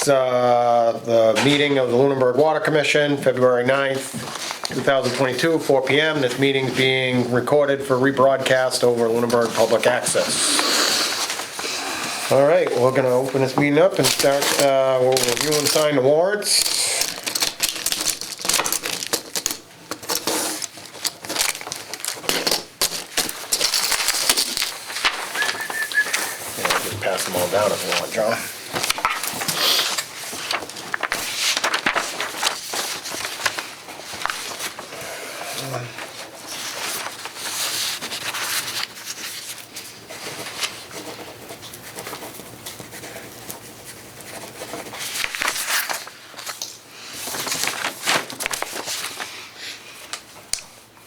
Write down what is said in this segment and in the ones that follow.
the meeting of the Lunenburg Water Commission, February 9th, 2022, 4 p.m. This meeting's being recorded for rebroadcast over Lunenburg Public Access. All right, we're gonna open this meeting up and start, we'll review and sign the warrants. Yeah, just pass them all down if you want, John.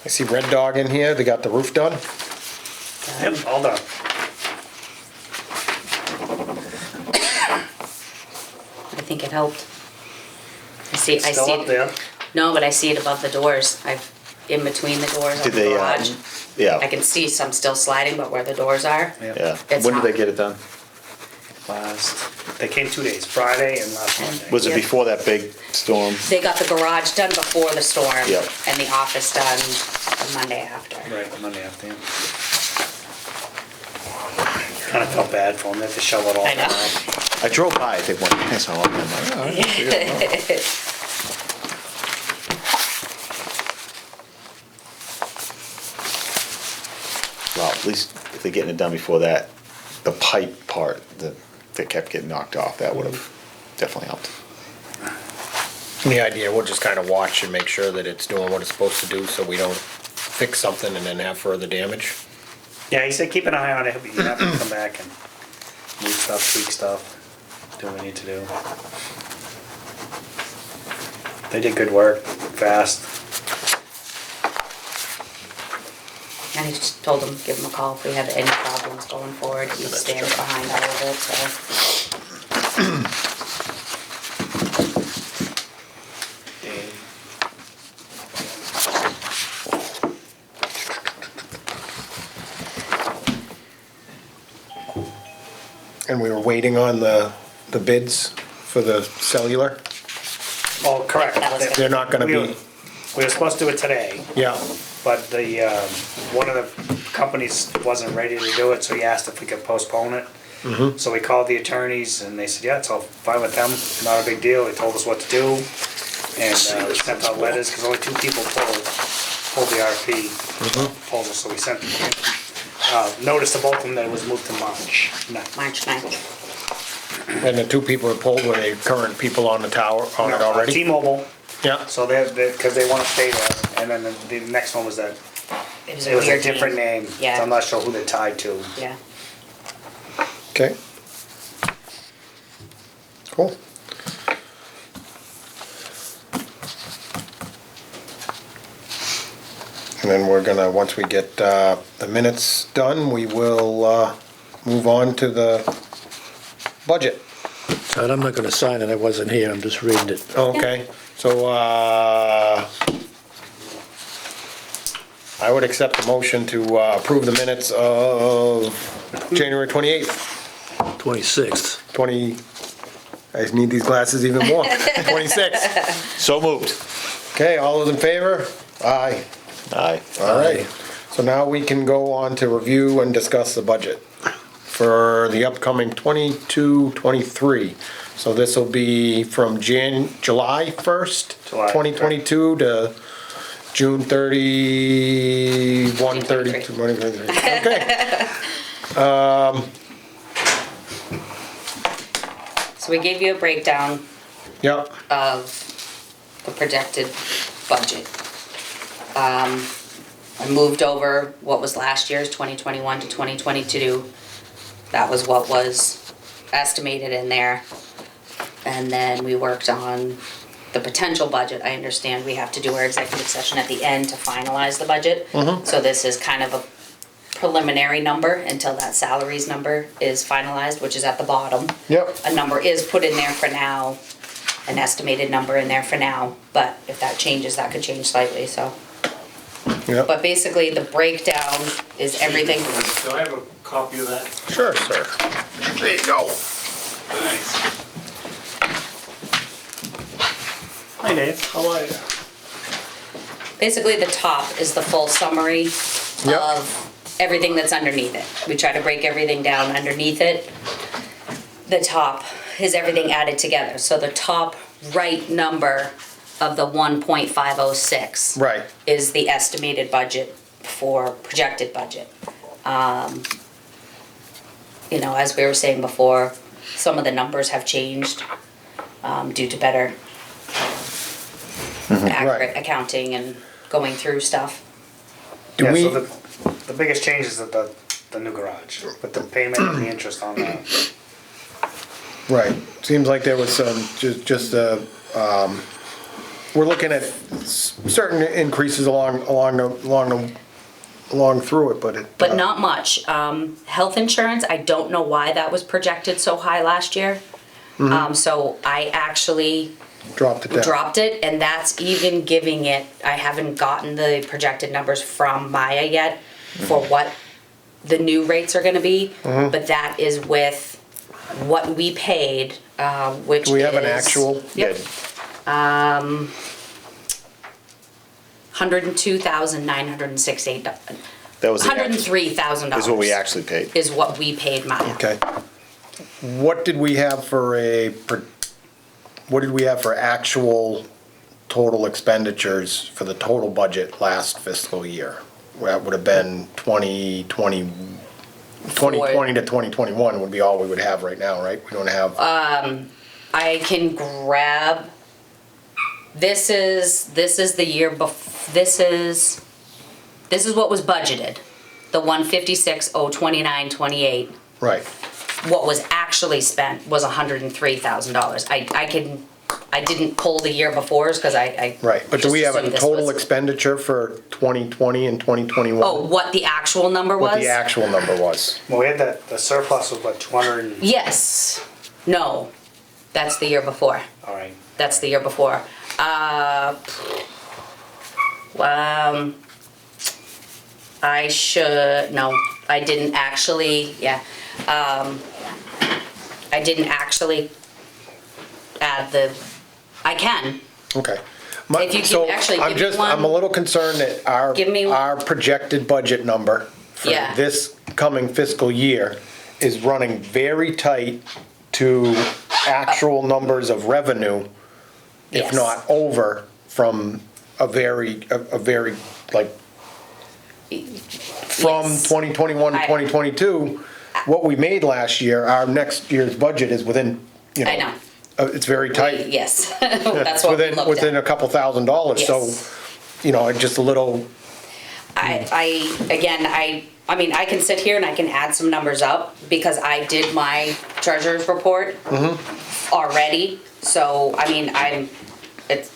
I see Red Dog in here, they got the roof done. Yep, all done. I think it helped. I see Still up it. there. No, but I see it above the doors. In between the doors of Did the they, garage. I yeah, can see some still sliding, but where the doors are, yeah. it's When did not. they get it done? They came 2 days, Friday and last Monday. Was it Yep. before that big storm? They got the garage done before the storm, Yep. and the office done the Monday after. Right, the Monday after. Yeah. Kinda felt bad for them, they had to shovel it all. I know. I drove by, I think, one day, so I'm like, oh, that's weird. Well, at least if they're getting it done before that, the pipe part that kept getting knocked off, that would have definitely helped. The idea, we'll just kind of watch and make sure that it's doing what it's supposed to do so we don't fix something and then have further damage. Yeah, he said keep an eye on it, you have to come back and move stuff, tweak stuff, do what we need to do. They did good work, fast. And he just told them, give him a call if we have any problems going forward. He stands behind all of it, so. And we were waiting on the bids for the cellular. Oh, correct. That was They're not gonna We were- be, We were supposed to do it today, yeah, but the, one of the companies wasn't ready to do it, so he asked if we could postpone it. So we called the attorneys and they said, yeah, it's all fine with them, not a big deal. They told us what to do. And we sent out letters, because only 2 people pulled the RFP proposal, so we sent notice to both of them that it was moved to March 9th. March 9th. and the 2 people that pulled were the current people on the tower, on it already? T-Mobile, Yeah, so because they want to stay there. And then the next one was that, It was it was a weird different name. Yeah. So I'm not sure who they're tied to. Yeah. okay. Cool. And then we're gonna, once we get the minutes done, we will move on to the budget. And I'm not gonna sign it, I wasn't here, I'm just reading it. Okay, so I would accept the motion to approve the minutes of January 28th, 26th. 20, I need these glasses even more, 26th. So moved. Okay, all those in favor? Aye. Aye. All right, so now we can go on to review and discuss the budget for the upcoming 22-23. So this will be from July 1st, July, 2022 to June 31, 32, 2023. Okay. So we gave you a breakdown Yep, of the projected budget. I moved over what was last year's 2021 to 2022. That was what was estimated in there. And then we worked on the potential budget. I understand we have to do our executive session at the end to finalize the budget. So this is kind of a preliminary number until that salaries number is finalized, which is at the bottom. yep, A number is put in there for now, an estimated number in there for now, but if that changes, that could change slightly, so. yep. But basically, the breakdown is everything. Do I have a copy of that? Sure, sir. There you go. Hi Dave, how are you? Basically, the top is the full summary Yep. of everything that's underneath it. We try to break everything down underneath it. The top is everything added together. So the top right number of the 1.506 Right. is the estimated budget for projected budget. You know, as we were saying before, some of the numbers have changed due to better accurate Right. accounting and going through stuff. Do Yeah, we, so the biggest change is the new garage, with the payment and the interest on that. right, seems like there was some, we're looking at certain increases along through it, but it. But not much. Health insurance, I don't know why that was projected so high last year. So I actually Dropped it down. dropped it, and that's even giving it, I haven't gotten the projected numbers from Maya yet for what the new rates are gonna be, but that is with what we paid, which is. Do we have an actual? Yep. $102,968. That was the actual- $103,000. is what we actually paid. Is what we paid Maya. Okay. What did we have for actual total expenditures for the total budget last fiscal year? That would have been 2020 to 2021 would be all we would have right now, right? We don't have, I can grab, this is the year this is what was budgeted. The 156,029.28. right. What was actually spent was $103,000. I didn't pull the year before's because I. Right, but do just we have a assumed this total was- expenditure for 2020 and 2021? Oh, what the actual number was? What the actual number was? Well, we had the surplus was what, 200 and, Yes. No. That's the year before. all right. That's the year before. I should, no, I didn't actually, yeah. I didn't actually add I can. Okay. If you can So actually I'm give me one- I'm a little concerned that Give me one. our projected budget number for Yeah. this coming fiscal year is running very tight to actual numbers of revenue, if Yes. not over, from a very, like, from Yes. 2021 to I- 2022, what we made last year, our next year's budget is within, I know. It's very tight. Yes. That's what we looked Within a at. couple $1,000s, so, Yes. just a little, I mean, I can sit here and I can add some numbers up because I did my treasurer's report already. So, I mean, it's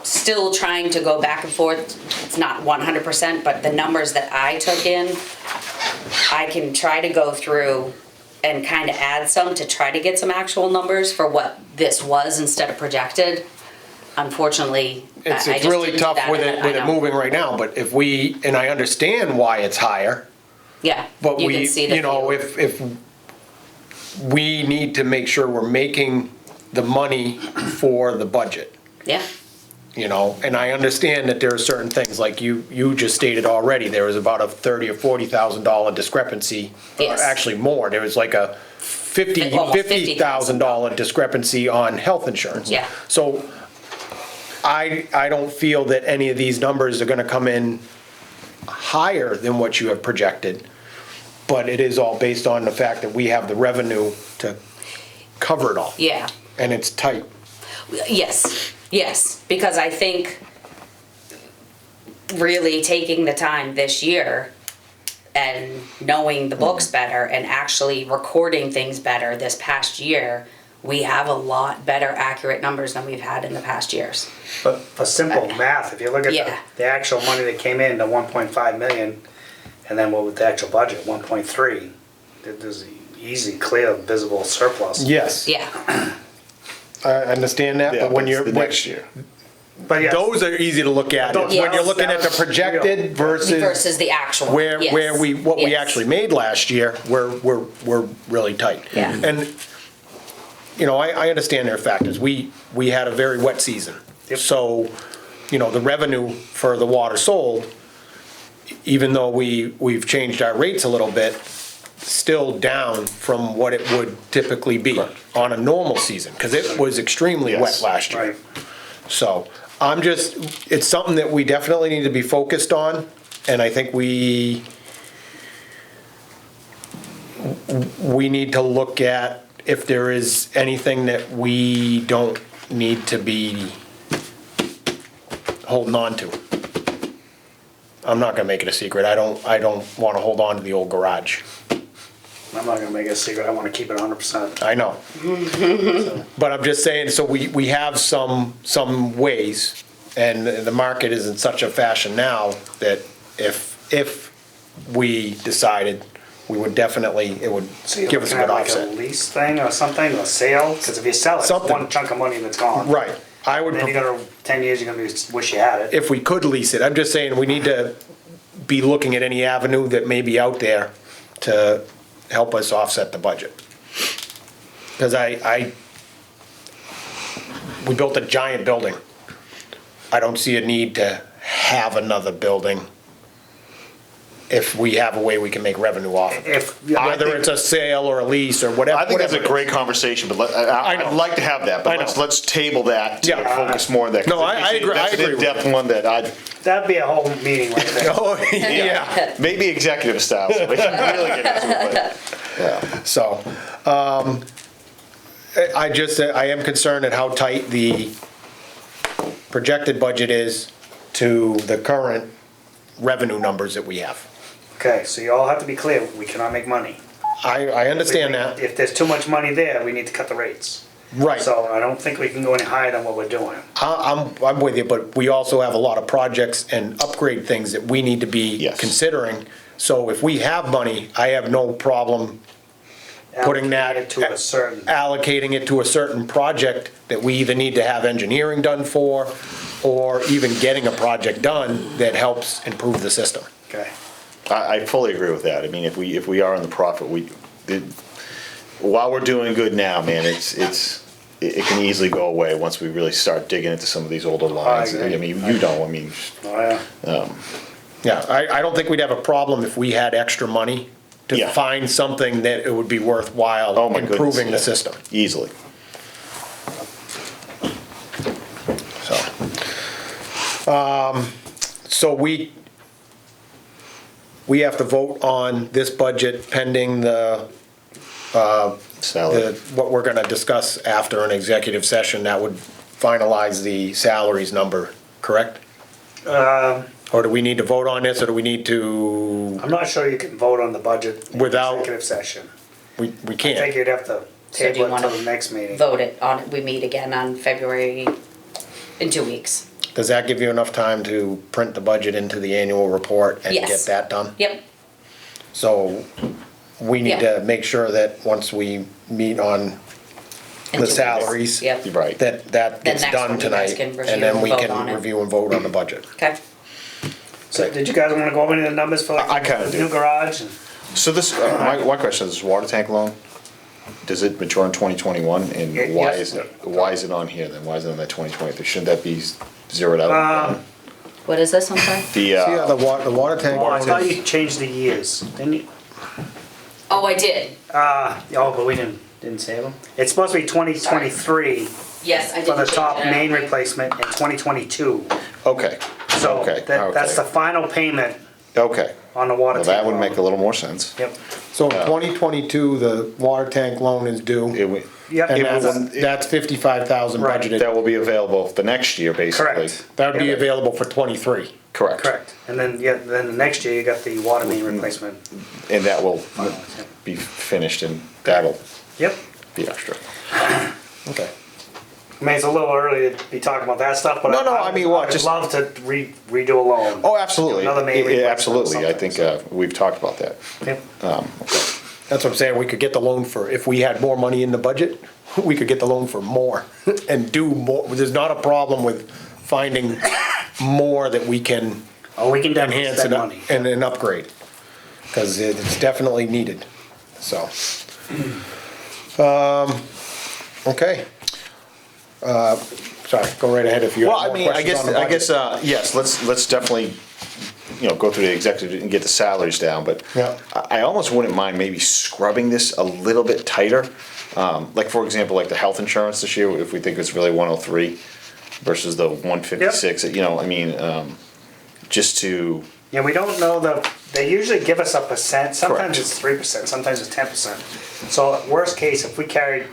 still trying to go back and forth. It's not 100%, but the numbers that I took in, I can try to go through and kind of add some to try to get some actual numbers for what this was instead of projected. Unfortunately, I it's just really didn't do tough that, with and it, I know. moving right now, but if we, and I understand why it's higher, Yeah, but you can see the view. if we need to make sure we're making the money for the budget, Yeah, and I understand that there are certain things, like you just stated already, there was about a $30,000 or $40,000 discrepancy. Or Yes. actually more, there was like a Almost $50,000 discrepancy on health insurance. Yeah. So I don't feel that any of these numbers are gonna come in higher than what you have projected, but it is all based on the fact that we have the revenue to cover it all. yeah. And it's tight. Yes, because I think really taking the time this year and knowing the books better and actually recording things better this past year, we have a lot better accurate numbers than we've had in the past years. But for simple math, if you look at Yeah. the actual money that came in, the 1.5 million, and then what with the actual budget, 1.3, there's an easy, clear, visible surplus. Yes, Yeah, I understand that, Yeah, but when it's you're, the next year. But yes, those are easy to look at. It's Yeah. when you're looking at the That was projected versus versus the actual. what we Yes. actually made last year, we're really tight. Yeah. And, I understand their factors. We had a very wet season. Yep. So, the revenue for the water sold, even though we've changed our rates a little bit, still down from what it would typically be on a normal season, because it was extremely wet Yes. last year. Right. So, it's something that we definitely need to be focused on, and I think we need to look at if there is anything that we don't need to be holding on to. I'm not gonna make it a secret, I don't wanna hold on to the old garage. I'm not gonna make it a secret, I wanna keep it 100%. I know. But I'm just saying, so we have some ways, and the market is in such a fashion now that if we decided, we would definitely, it would So you're give us a looking good at like a offset. lease thing or something, a sale? Because if you sell it, it's Something. one chunk of money that's gone. Right, I would, Then you gotta, 10 years, you're gonna wish you had it. if we could lease it, I'm just saying, we need to be looking at any avenue that may be out there to help us offset the budget. Because we built a giant building. I don't see a need to have another building if we have a way we can make revenue off of it. If, Whether it's a sale or a lease or whatever. I think that's a whatever it great is. conversation, but I know. I'd like to have that, I but know. let's table that to Yeah. focus more on that. 'cause No, I agree- That's I agree an with in-depth one that that'd be a whole meeting right there. Oh, yeah. maybe executive style, so we can really get into it. But, So, I am concerned at how tight the projected budget is to the current revenue numbers that we have. Okay, so you all have to be clear, we cannot make money. I understand that, If there's too much money there, we need to cut the rates. right. So I don't think we can go any higher than what we're doing. I'm with you, but we also have a lot of projects and upgrade things that we need to be Yes. considering. So if we have money, I have no problem putting that, Allocated to a certain, allocating it to a certain project that we either need to have engineering done for, or even getting a project done that helps improve the system. okay. I fully agree with that. I mean, if we are in the profit, while we're doing good now, man, it can easily go away once we really start digging into some of these older lines. agree. I mean, you don't, I mean, Oh, yeah. Yeah, I don't think we'd have a problem if we had extra money to Yeah. find something that it would be worthwhile Oh, my goodness, improving the yeah. system. easily. So we have to vote on this budget pending Salary. what we're gonna discuss after an executive session that would finalize the salaries number, correct? Or do we need to vote on this, or do we need to, I'm not sure you can vote on the budget in Without- executive session. we I think can't? you'd have to So do you table it wanna until the next meeting. Vote it on, we meet again on February, in 2 weeks. Does that give you enough time to print the budget into the annual report and Yes. get that done? Yep, So we need Yeah. to make sure that once we meet on in 2 the weeks. salaries, Yep, You're right. that Then gets next done one you guys tonight, can review and then and we vote can on it. review and vote on the budget. okay. So did you guys wanna go over any of the numbers for like I kinda the do. new garage? So this, my question is, this water tank loan, does it mature in 2021? And why Yes. is it on here then? Why is it on that 2020? Shouldn't that be zeroed out? What is this, I'm sorry? The, The water tank. Well, I thought is- you changed the years, didn't you? Oh, I did. Oh, but we didn't save them? It's supposed to be 2023 Yes, I did. for the change top it. main replacement and 2022. okay, So Okay, that's the okay. final payment okay. on the water Well, tank. that would loan. make a little more sense. Yep, So in 2022, the water tank loan is due, It would- yep. and it that's, wouldn't- that's 55,000 Right. budgeted. That will be available the next year, basically. Correct. That would be Yep. available for 23. Correct. Correct. And then, then the next year you got the water main replacement. And that will Yep. be finished and that'll Yep. be extra. Okay. I mean, it's a little early to be talking about that stuff, but No, I mean, what, I'd just- love to redo a loan. Oh, absolutely. Another main Yeah, replacement or absolutely. I think something, we've talked about that. Yep. That's what I'm saying, we could get the loan for, if we had more money in the budget, we could get the loan for more and do more. There's not a problem with finding more that we can Oh, we can definitely enhance spend and money. and an upgrade, because it's definitely needed, so. Okay. sorry, go right ahead if you have Well, I more mean, questions on the budget. yes, let's definitely, go through the executive and get the salaries down, but Yeah. I almost wouldn't mind maybe scrubbing this a little bit tighter. Like, for example, like the health insurance this year, if we think it's really 103 versus the 156, just to, Yeah, we don't know they usually give us a percent, sometimes Correct. it's 3%, sometimes it's 10%. So worst case, if we carried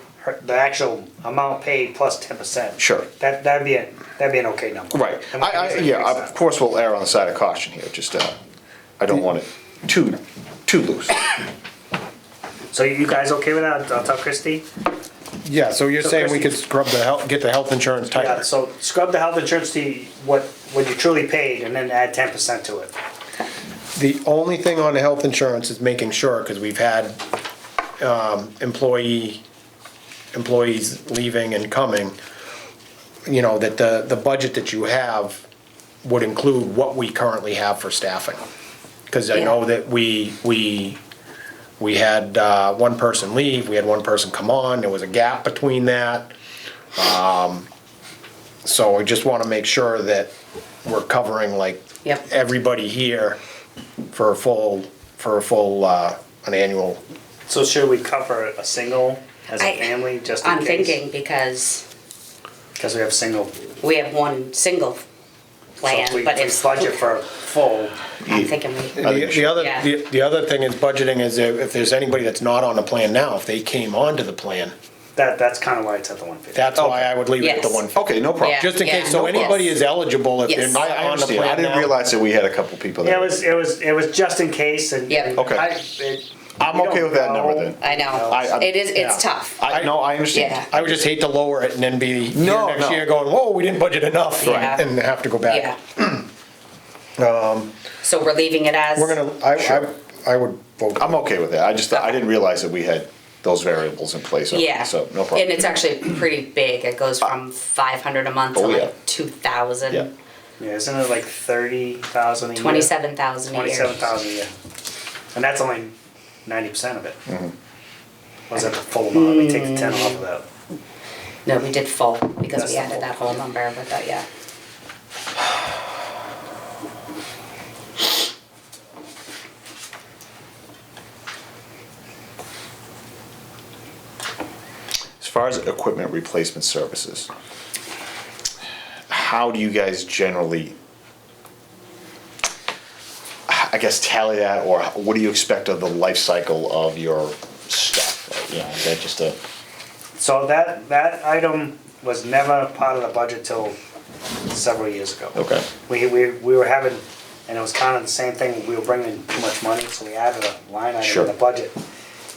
the actual amount paid plus 10%. Sure. That'd be an okay number. right. And we can easily fix Of that. course, we'll err on the side of caution here, just, I don't want it too loose. So you guys okay with that? I'll tell Christie. Yeah, so you're So saying we could Christie- scrub get the health insurance Yeah, tighter? so scrub the health insurance to what you truly paid and then add 10% to it. The only thing on the health insurance is making sure, because we've had employees leaving and coming, that the budget that you have would include what we currently have for staffing. Because I know that we had one person leave, we had one person come on, there was a gap between that. So I just want to make sure that we're covering Yep. everybody here for a full, an annual. So should we cover a single as a I- family just in I'm case? thinking because Because we have single. we have one single So plan, if we but it's. budget for full. I'm thinking we. The Yeah. other thing is budgeting is if there's anybody that's not on the plan now, if they came onto the plan, That's kind of why it's at the 150. that's why I would leave it at the Yes. 150. Okay, no problem. Yeah. Just in case, so no anybody problem. is eligible if they're Yes. not I on the understand. plan I didn't now. realize that we had a couple people Yeah, that. it was just in case and. Yeah. and Okay. I'm we okay don't with that number know. then. I know. I- It's yeah. tough. I understand. Yeah. I would just hate to lower it and then be here No, next no. year going, whoa, we didn't budget enough, Yeah. and have to go back. Yeah. So we're leaving it as. We're gonna, I would vote. I'm okay with that. I didn't realize that we had those variables in place. Yeah. So, no And problem. it's actually pretty big. It goes from 500 a month to Oh, yeah. like 2,000. Yeah. Yeah, isn't it like 30,000 a year? 27,000 a year. 27,000 a year. And that's only 90% of it. Mm-hmm. Was that the full amount? We take the 10 off of that. No, we did full because That's we the added full. that whole number, but that, yeah. As far as equipment replacement services, how do you guys generally, I guess, tally that, or what do you expect of the life cycle of your stuff? Is that just a, So that item was never part of the budget till several years ago. okay, We were having, and it was kind of the same thing, we were bringing too much money, so we added a line item Sure. in the budget.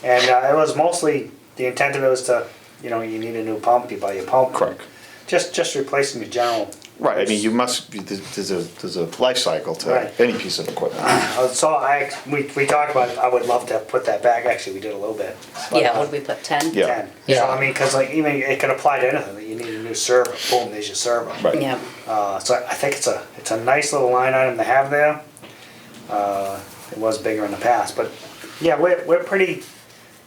And it was mostly, the intent of it was to, you need a new pump, you buy your pump. correct. Just replacing the general. Right, I mean, you must, there's a life cycle to Right. any piece of equipment. So we talked about, I would love to put that back, actually, we did a little bit. But, Yeah, what did we put, 10? Yeah. 10. Yeah. So I mean, cause like even, it could apply to anything, that you need a new server, boom, there's your server. Right. Yeah. So I think it's a nice little line item to have there. It was bigger in the past, but yeah, we're pretty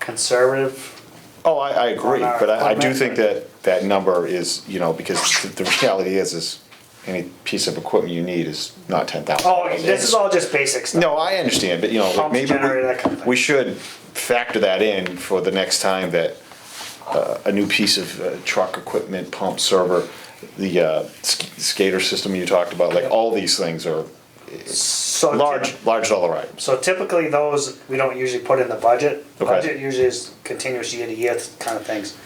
conservative. Oh, I agree, On our but I do equipment. think that number is, because the reality is any piece of equipment you need is not 10,000. Oh, this is all just basic stuff. No, I understand, but Pumps, maybe generator, that kind of thing. we should factor that in for the next time that a new piece of truck equipment, pump, server, the skater system you talked about, like all these things are So large dollar items. So typically those, we don't usually put in the budget. Okay. Budget usually is continuous year to year kind of things.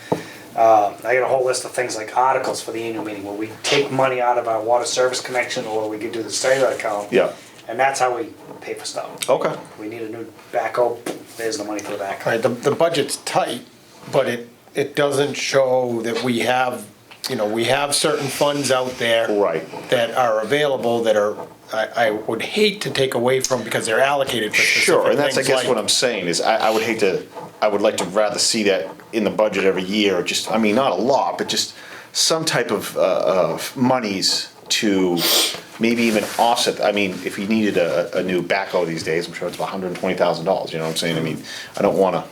I got a whole list of things like articles for the annual meeting where we take money out of our water service connection or we could do the cellular account. Yeah. And that's how we pay for stuff. Okay. We need a new backhoe, there's the money for the backhoe. Right, the budget's tight, but it doesn't show that we have, we have certain funds out there. Right. That are available that are, I would hate to take away from because they're allocated for specific Sure, and that's, I things guess, like- what I'm saying, is I would like to rather see that in the budget every year, just, I mean, not a lot, but just some type of monies to maybe even offset, I mean, if you needed a new backhoe these days, I'm sure it's about $120,000, you know what I'm saying? I mean, I don't wanna,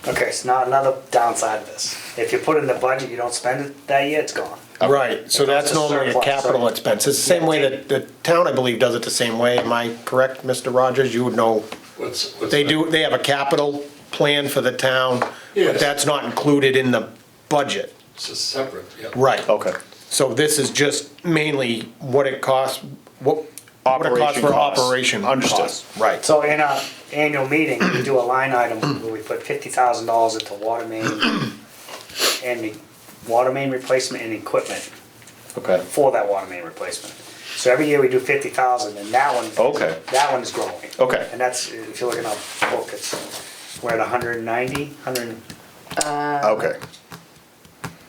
Okay, so now another downside of this. If you put it in the budget, you don't spend it that year, it's gone. Right, so It goes that's to normally a surplus, capital right? expense. It's the same way that the town, I believe, does it the same way. Am I correct, Mr. Rogers? You would know. What's They that? do, they have a capital plan for the town, but Yes. that's not included in the budget. It's a separate, yeah. Right. Okay. So this is just mainly what it costs, what it costs Operation for costs. operation Understood. costs. Right. So in our annual meeting, we do a line item where we put $50,000 into water main and the water main replacement and equipment Okay. for that water main replacement. So every year we do 50,000 and that one. Okay. That one is growing. Okay. And that's, if you look at our book, we're at 190, 100, Okay.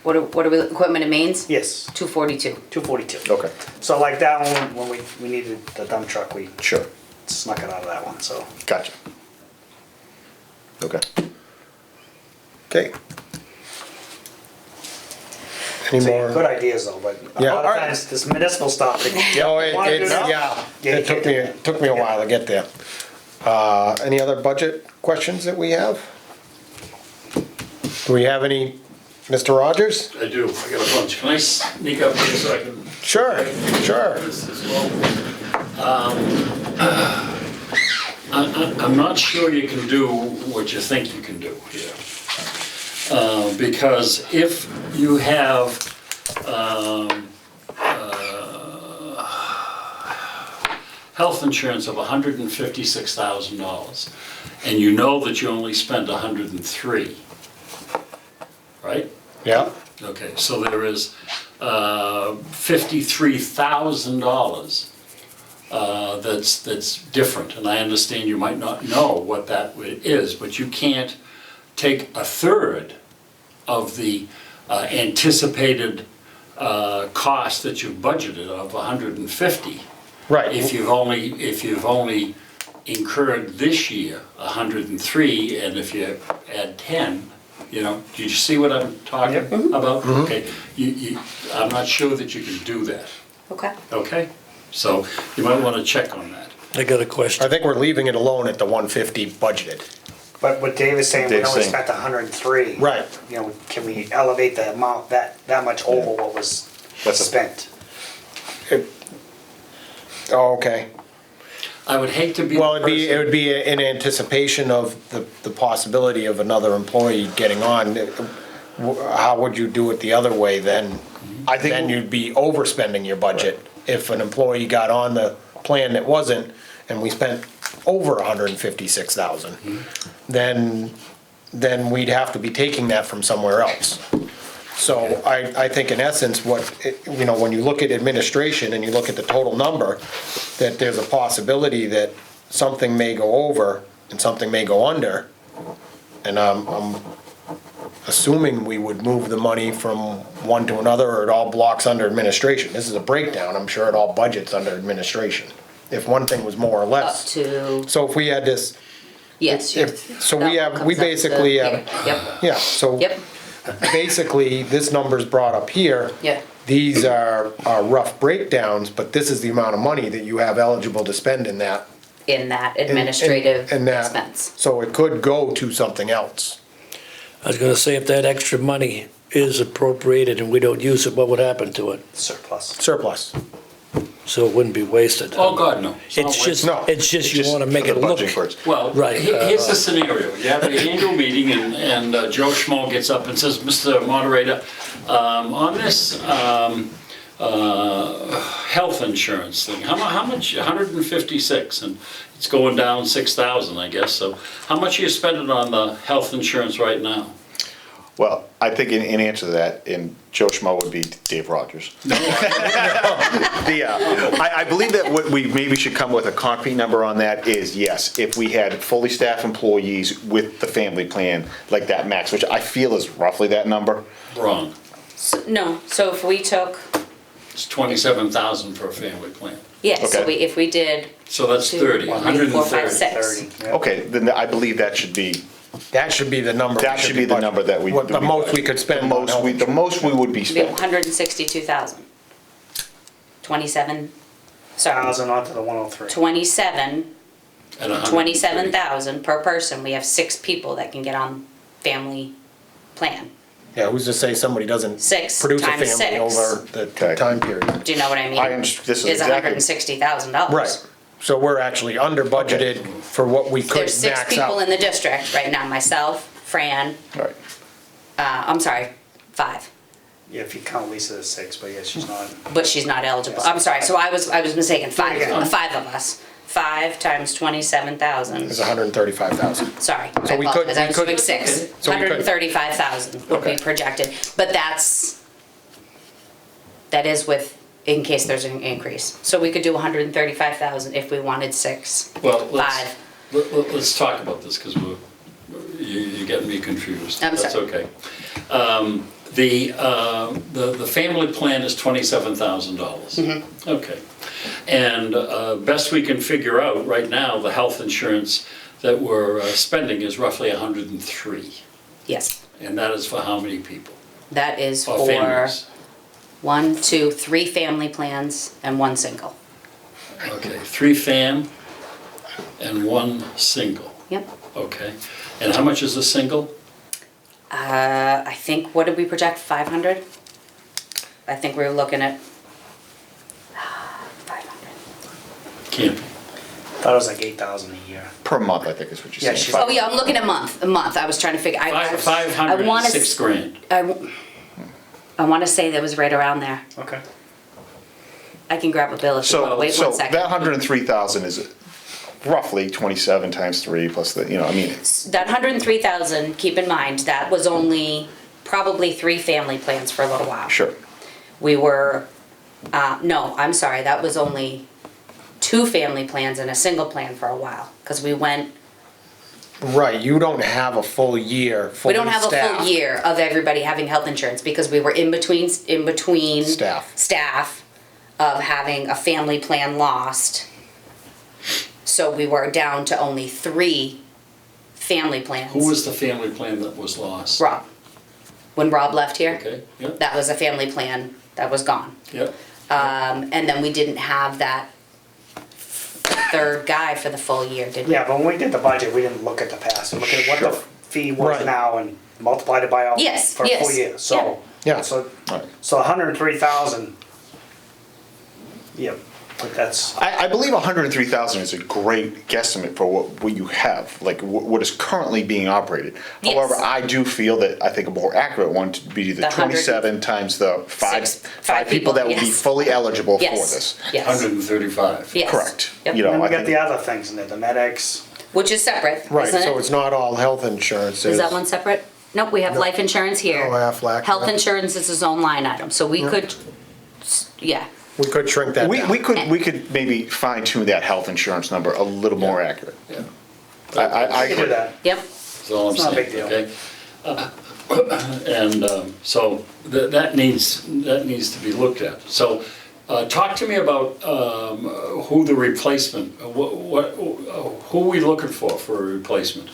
What are we, equipment and mains? yes, 242. 242. Okay. So like that one, when we needed the dump truck, we Sure. snuck it out of that one, so. Gotcha. Okay. Okay. Any So more? good ideas though, but a Yeah. lot of times this municipal stuff. Oh, Wanna do it's, that? yeah, Yeah, you it took can't me, do it took me a while to get there. Any other budget questions that we have? Do we have any, Mr. Rogers? I do, I got a bunch. Can I sneak up here so I can? Sure, sure. This as well? I'm not sure you can do what you think you can do here. Because if you have health insurance of $156,000 and you know that you only spent 103, right? Yeah, Okay, so there is $53,000 that's different, and I understand you might not know what that is, but you can't take a third of the anticipated cost that you've budgeted of 150. right. If you've only incurred this year 103, and if you add 10, you know, do you see what I'm talking about? Okay, I'm not sure that you can do that, Okay. okay? So you might want to check on that. I got a I question. think we're leaving it alone at the 150 budgeted. But what Dave is saying, we Dave's only saying- spent 103. Right. You know, can we elevate the amount that much over what was That's a- spent? Oh, okay. I would hate to be the Well, it person. would be in anticipation of the possibility of another employee getting on. How would you do it the other way then? I think- Then you'd be overspending your budget. If an employee got on the plan that wasn't, and we spent over 156,000, then we'd have to be taking that from somewhere else. So I think in essence, when you look at administration and you look at the total number, that there's a possibility that something may go over and something may go under. And I'm assuming we would move the money from one to another, or it all blocks under administration. This is a breakdown, I'm sure it all budgets under administration, if one thing was more or Up less. to, So if we had this, yes. so we that have, we comes up to basically have, here. yeah, so. Yep, Basically, this number's brought up here. Yeah. These are rough breakdowns, but this is the amount of money that you have eligible to spend in that. in that administrative in that. expense. So it could go to something else. I was gonna say, if that extra money is appropriated and we don't use it, what would happen to it? Surplus. Surplus. So it wouldn't be wasted. Oh, God, no. It's just, No. it's just you wanna make for it the look. budgeting for it. Well, Right, here's the scenario. You have the annual meeting and Joe Schmo gets up and says, Mr. Moderator, on this health insurance thing, how much, 156, and it's going down 6,000, I guess, so how much are you spending on the health insurance right now? Well, I think in answer to that, and Joe Schmo would be Dave Rogers. I believe that what we maybe should come with a concrete number on that is, yes, if we had fully staffed employees with the family plan, like that max, which I feel is roughly that number. Wrong. No, so if we took, It's 27,000 for a family plan. yeah, so Okay. if we did. So that's 30, 100, 4, 5, 130. 6. 30. yeah. Okay, then I believe that should be, That should be the number. that should be the number that we. What the most we could spend. The most we would be It'd be spending. 162,000. 27, sorry, 1,000 onto the 103. 27, And 130. 27,000 per person. We have 6 people that can get on family plan. Yeah, who's to say somebody doesn't Six produce a times family six. over the Okay. time period? Do you know what I mean? This is Is exactly. $160,000. Right, so we're actually under budgeted for what we could There's 6 max people in out. the district right now, myself, Fran, Right. I'm sorry, 5, Yeah, if you count Lisa as 6, but yeah, she's not. but she's not eligible. I'm sorry, so I was mistaken, 5, Yeah. 5 of us. 5 times 27,000. Is 135,000. Sorry, I So we could- apologize, I we was could- doing 6. So we could- 135,000 would be Okay. projected, but that is with, in case there's an increase. So we could do 135,000 if we wanted 6. Well, 5. let's talk about this, because you're getting me confused. I'm sorry. That's okay. The family plan is $27,000. Mm-hmm. Okay. And best we can figure out right now, the health insurance that we're spending is roughly 103. Yes, And that is for how many people? that is Or for families? 1, 2, 3 family plans and 1 single. Okay, 3 fam and 1 single. Yep. Okay. And how much is a single? I think, what did we project, 500? I think we were looking at 500. Can't be. Thought it was like 8,000 a year. Per month, I think is what you're Yeah, saying. she's- Oh, yeah, I'm looking at a month, I was trying to figure, I 500 wanna and 6 grand. I wanna say that was right around there. Okay. I can grab a bill if you want, wait So 1 second. that 103,000 is roughly 27 times 3 plus the, I mean, That 103,000, keep in mind, that was only probably 3 family plans for a little while. sure. We were, no, I'm sorry, that was only 2 family plans and a single plan for a while, because we went, Right, you don't have a full year, we fully don't have a full staffed. year of everybody having health insurance, because we were in between staff of having a family plan lost. So we were down to only 3 family plans. Who was the family plan that was lost? Rob. When Rob left here, Okay, yep, that was a family plan that was gone. yep. And then we didn't have that 3rd guy for the full year, did we? Yeah, but when we did the budget, we didn't look at the past. We looked at what the Sure. fee was Right. now and multiplied it by all Yes, for a full yes, year. So, yeah. so, Right. so 103,000. Yeah, but that's, I believe 103,000 is a great guesstimate for what you have, like what is currently being operated. Yes. However, I do feel that I think a more accurate one to be the The 27 times the 5 five people that would be yes. fully eligible for Yes, this. yes, 135. yes. Correct. Yep. You know, then we I got think- the other things in there, the medics. Which is separate, Right, isn't so it? it's not all health insurance. Is that there's- one separate? Nope, we have life insurance here. Oh, Aflac, Health yeah. insurance is its own line item, so we could, yeah. We could shrink that We, down. we could maybe fine tune that health insurance number a little more accurate. Yeah, I We can do that. Yep, that's all I'm It's not a saying, big deal. okay? And so that needs to be looked at. So talk to me about who the replacement, who are we looking for a replacement?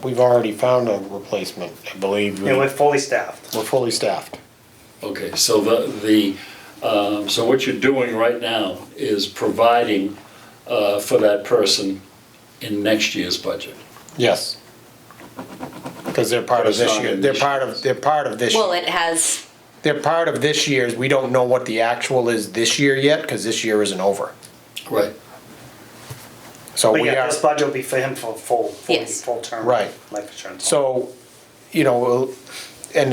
We've already found a replacement, I believe. And we're fully staffed. We're fully staffed. Okay, so so what you're doing right now is providing for that person in next year's budget. Yes. Because they're part of It's this not year, an they're issue. part of this, well, it has, they're part of this year's, we don't know what the actual is this year yet, because this year isn't over. Right. So But we yeah, are, this budget will be for him for Yes. full term. Right. Life insurance. so, you know, and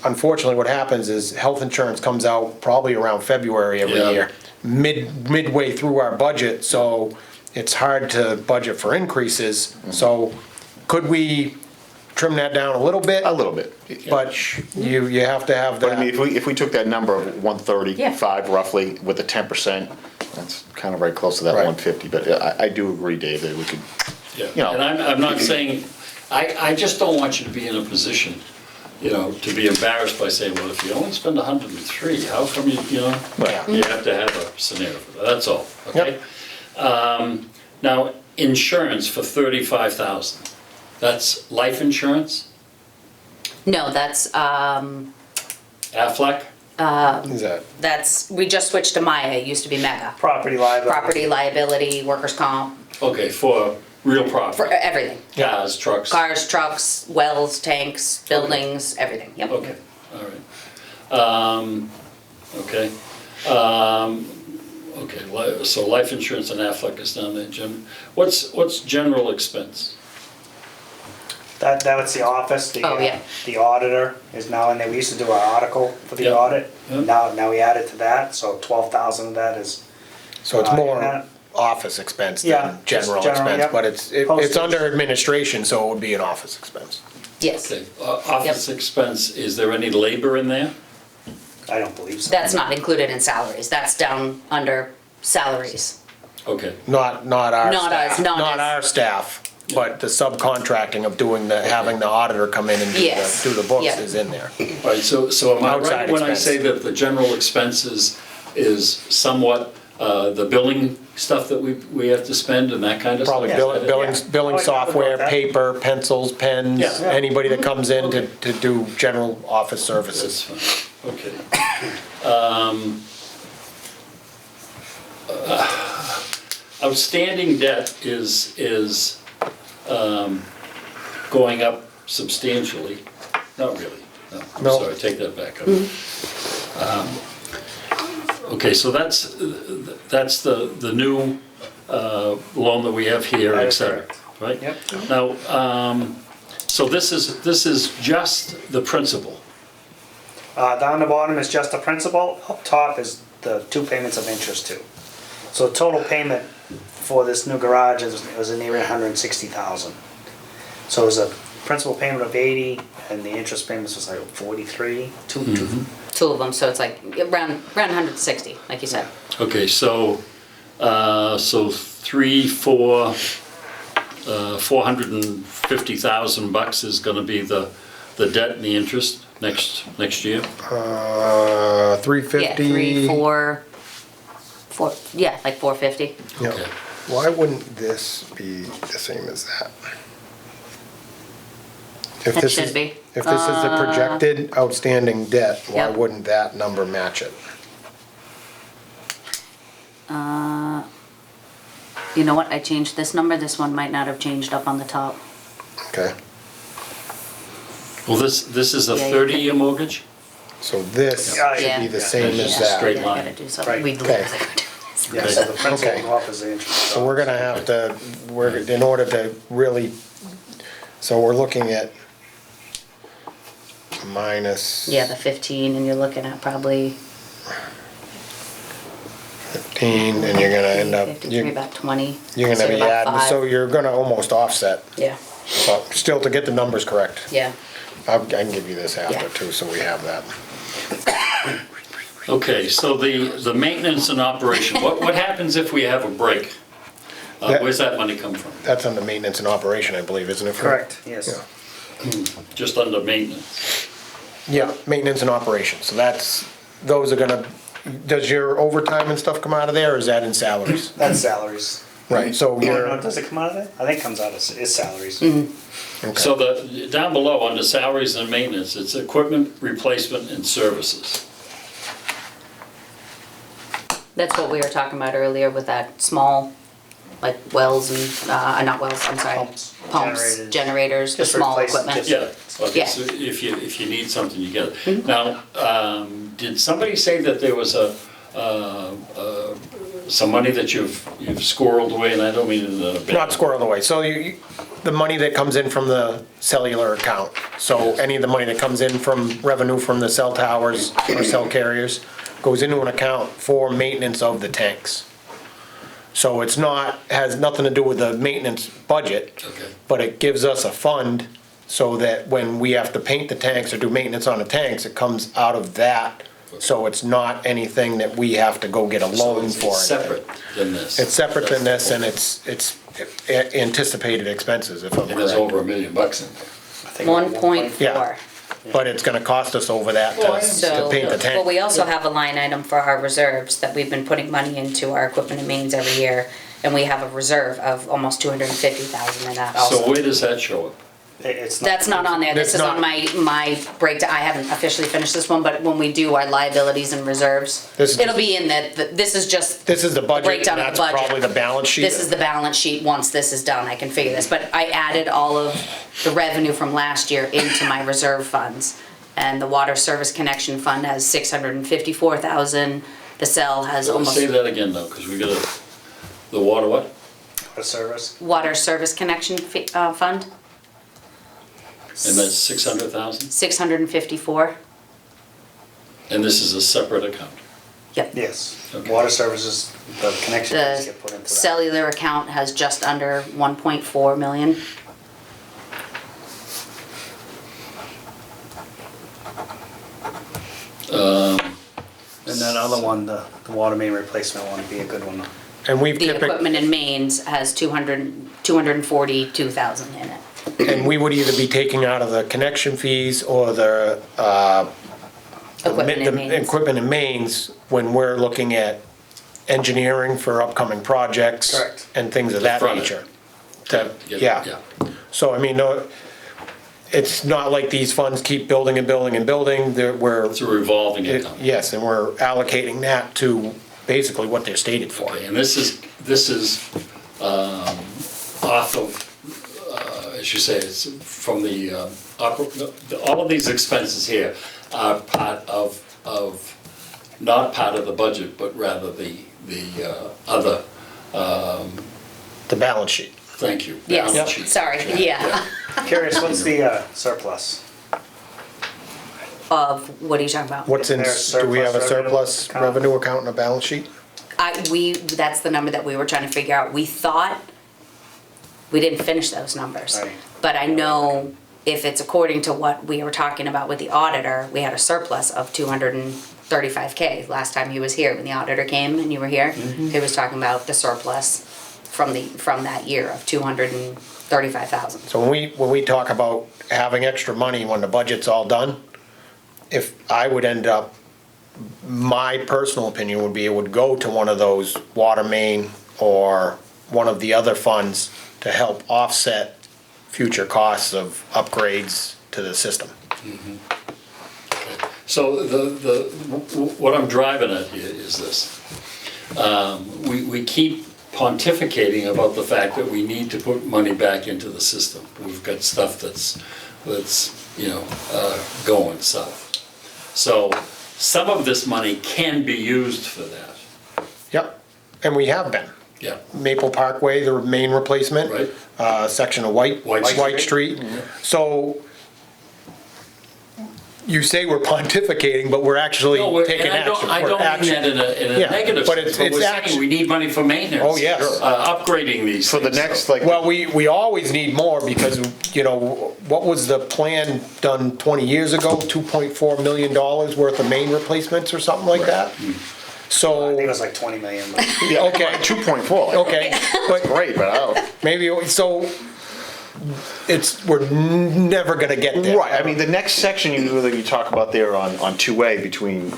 unfortunately what happens is health insurance comes out probably around February every Yeah. year. Midway through our budget, so it's hard to budget for increases. So could we trim that down a little bit? A little bit. But you have to have But I mean, that, if we took that number of 135 roughly with the 10%, that's kind of very close to that Right. 150. But I do agree, Dave, that we could, Yeah, You know. and I'm not saying, I just don't want you to be in a position, to be embarrassed by saying, well, if you only spend 103, how come you know? Right. You have to have a scenario for that, that's all, okay? Now, insurance for 35,000, that's life insurance, no, that's, Aflac? is that, we just switched to Maya, it used to be Mega. Property liability. Property liability, workers' comp, Okay, for Real for property, everything. cars, trucks. Cars, trucks, wells, tanks, buildings, everything, yep. Okay, all right. Okay. Okay, so life insurance and Aflac is down there, Jim. What's general expense? That's the office, Oh, yeah. the auditor is now in there, we used to do our article for the Yeah. audit, Yeah. now we added to that, so 12,000 of that is. So it's in more that. office expense Yeah, than just general general, expense, yep. but it's Postage. under administration, so it would be an office expense. Yes, Okay, office expense, is there any labor in there? I don't believe so. that's not included in salaries, that's down under salaries. Okay, Not our Not us, staff, not not us. our staff, but the subcontracting of having the auditor come in and Yes. do the books Yep. is in there. all right, so am I Outside right when I expense. say that the general expenses is somewhat the billing stuff that we have to spend and that kind of stuff? Probably Yeah. billing Oh, yeah, software, about that. paper, pencils, pens, Yeah. anybody that comes in Okay. to do general office That's services. fine, okay. Outstanding debt is going up substantially. Not really, no, I'm No. sorry, take that back up. Okay, so that's the new loan that we have here, That et is cetera, correct. right? Yep. Now, so this is just the principal. Down the bottom is just the principal, up top is the 2 payments of interest too. So total payment for this new garage was in the area of 160,000. So it was a principal payment of 80 and the interest payments was like 43, Two of them, so it's like around 160, like you said. Okay, so 450,000 bucks is gonna be the debt and the interest next year? 350. Yeah, 3, 4, yeah, like 450. Yeah. Okay. Why wouldn't this be the same as that? If It this should is- be. If this is the projected outstanding debt, why Yep. wouldn't that number match it? You know what, I changed this number, this one might not have changed up on the top. Okay, Well, this is a Yeah, you 30-year mortgage? so this Yeah. should be the Yeah. same as Yeah. that. Straight Yeah, I line. gotta do something. Right. We Okay. literally could do this. Yeah, so the principal Okay. will go up as the interest. So we're gonna have to, in order to really, so we're looking at minus Yeah, the 15, and you're looking at probably 15, and you're gonna end up, 53, about 20. you're gonna so be about adding, 5. so you're gonna almost offset, Yeah, but still to get the numbers correct. yeah. I can give you this after Yeah. too, so we have that. Okay, so the maintenance and operation, what happens if we have a break? That- Where's that money come from? That's under maintenance and operation, I believe, isn't it? Fred? Correct, yes. Yeah. Just under maintenance? Yeah, maintenance and operation, so those are gonna, does your overtime and stuff come out of there, or is that in salaries? That's salaries. Right, so No, you're, does it come out of that? I think it comes out of its salaries. okay. So down below, under salaries and maintenance, it's equipment replacement and services. That's what we were talking about earlier with that small, like wells and, not wells, I'm sorry. Pumps, Pumps, generators, the Just small replace- equipment. just- Yeah, okay, Yeah. so if you need something, you get it. Now, did somebody say that there was some money that you've squirreled away, and I don't mean in the. Not squirreled away, so the money that comes in from the cellular account, so any of the money that comes in from revenue from the cell towers or cell carriers goes into an account for maintenance of the tanks. So it's not, has nothing to do with the maintenance budget. Okay. But it gives us a fund so that when we have to paint the tanks or do maintenance on the tanks, it comes out of that. So it's not anything that we have to go get a So loan it's for. separate than this. It's separate than this, and it's anticipated expenses, if I'm And there's correct. over $1 million in there. I think 1.4. Yeah. But it's gonna cost us over that Oh, I to So, paint the but tank. we also have a line item for our reserves that we've been putting money into our equipment and mains every year. And we have a reserve of almost 250,000 in that So also. where does that show up? It's not. That's not on there, this That's is on not- my breakdown, I haven't officially finished this one, but when we do our liabilities and reserves, This is- it'll be in this is just. This is the budget, and breakdown of that's the budget. probably the balance sheet. This is the balance sheet, once this is done, I can figure this, but I added all of the revenue from last year into my reserve funds. And the water service connection fund has 654,000, the cell has almost. Say that again though, because we got the water what? The service. Water service connection fund, And that's 600,000? 654, And this is a separate account? yep. Yes. Okay. Water services, the connection fees The get put into that. cellular account has just under 1.4 million. And that other one, the water main replacement one would be a good one. And we've The typically, equipment and mains has 242,000 in it. and we would either be taking out of the connection fees or the, Equipment and the mains. equipment and mains when we're looking at engineering for upcoming projects. Correct. And things of that front end. nature. Yeah. So, I mean, no, it's not like these funds keep building and building and building, we're, It's a revolving account. yes, and we're allocating that to basically what they're stated for. Okay, and this is off of, as you say, it's from the, all of these expenses here are part of, not part of the budget, but rather the other, The balance sheet. thank you. balance Yes, sheet. sorry, yeah. Curious, what's the surplus? Of, what are you talking about? What's in, Is do we there have a surplus surplus account? revenue account in a balance sheet? That's the number that we were trying to figure out. We thought, we didn't finish those numbers. Right. But I know if it's according to what we were talking about with the auditor, we had a surplus of 235K last time he was here, when the auditor came and you were here. He was talking about the surplus from that year of 235,000. So when we talk about having extra money when the budget's all done, if I would end up, my personal opinion would be it would go to one of those water main or one of the other funds to help offset future costs of upgrades to the system. So what I'm driving at here is this. We keep pontificating about the fact that we need to put money back into the system. We've got stuff that's going south. So some of this money can be used for that. Yep, and we have been. Yeah. Maple Parkway, the main replacement. Right. Section of White Street. So you say we're pontificating, but we're actually No, taking and action. I We're don't mean action. that in a Yeah, negative but sense, it's but we're action. saying we need money for maintenance. Oh, yes. Sure. Upgrading these For the things. next, like, Well, we always need more because, what was the plan done 20 years ago? $2.4 million worth of main replacements or something like that? I think it So, was like 20 million. but- yeah, okay. 2.4. okay, but Great, but I don't. maybe, so we're never gonna get there. Right, I mean, the next section you talk about there on 2A between,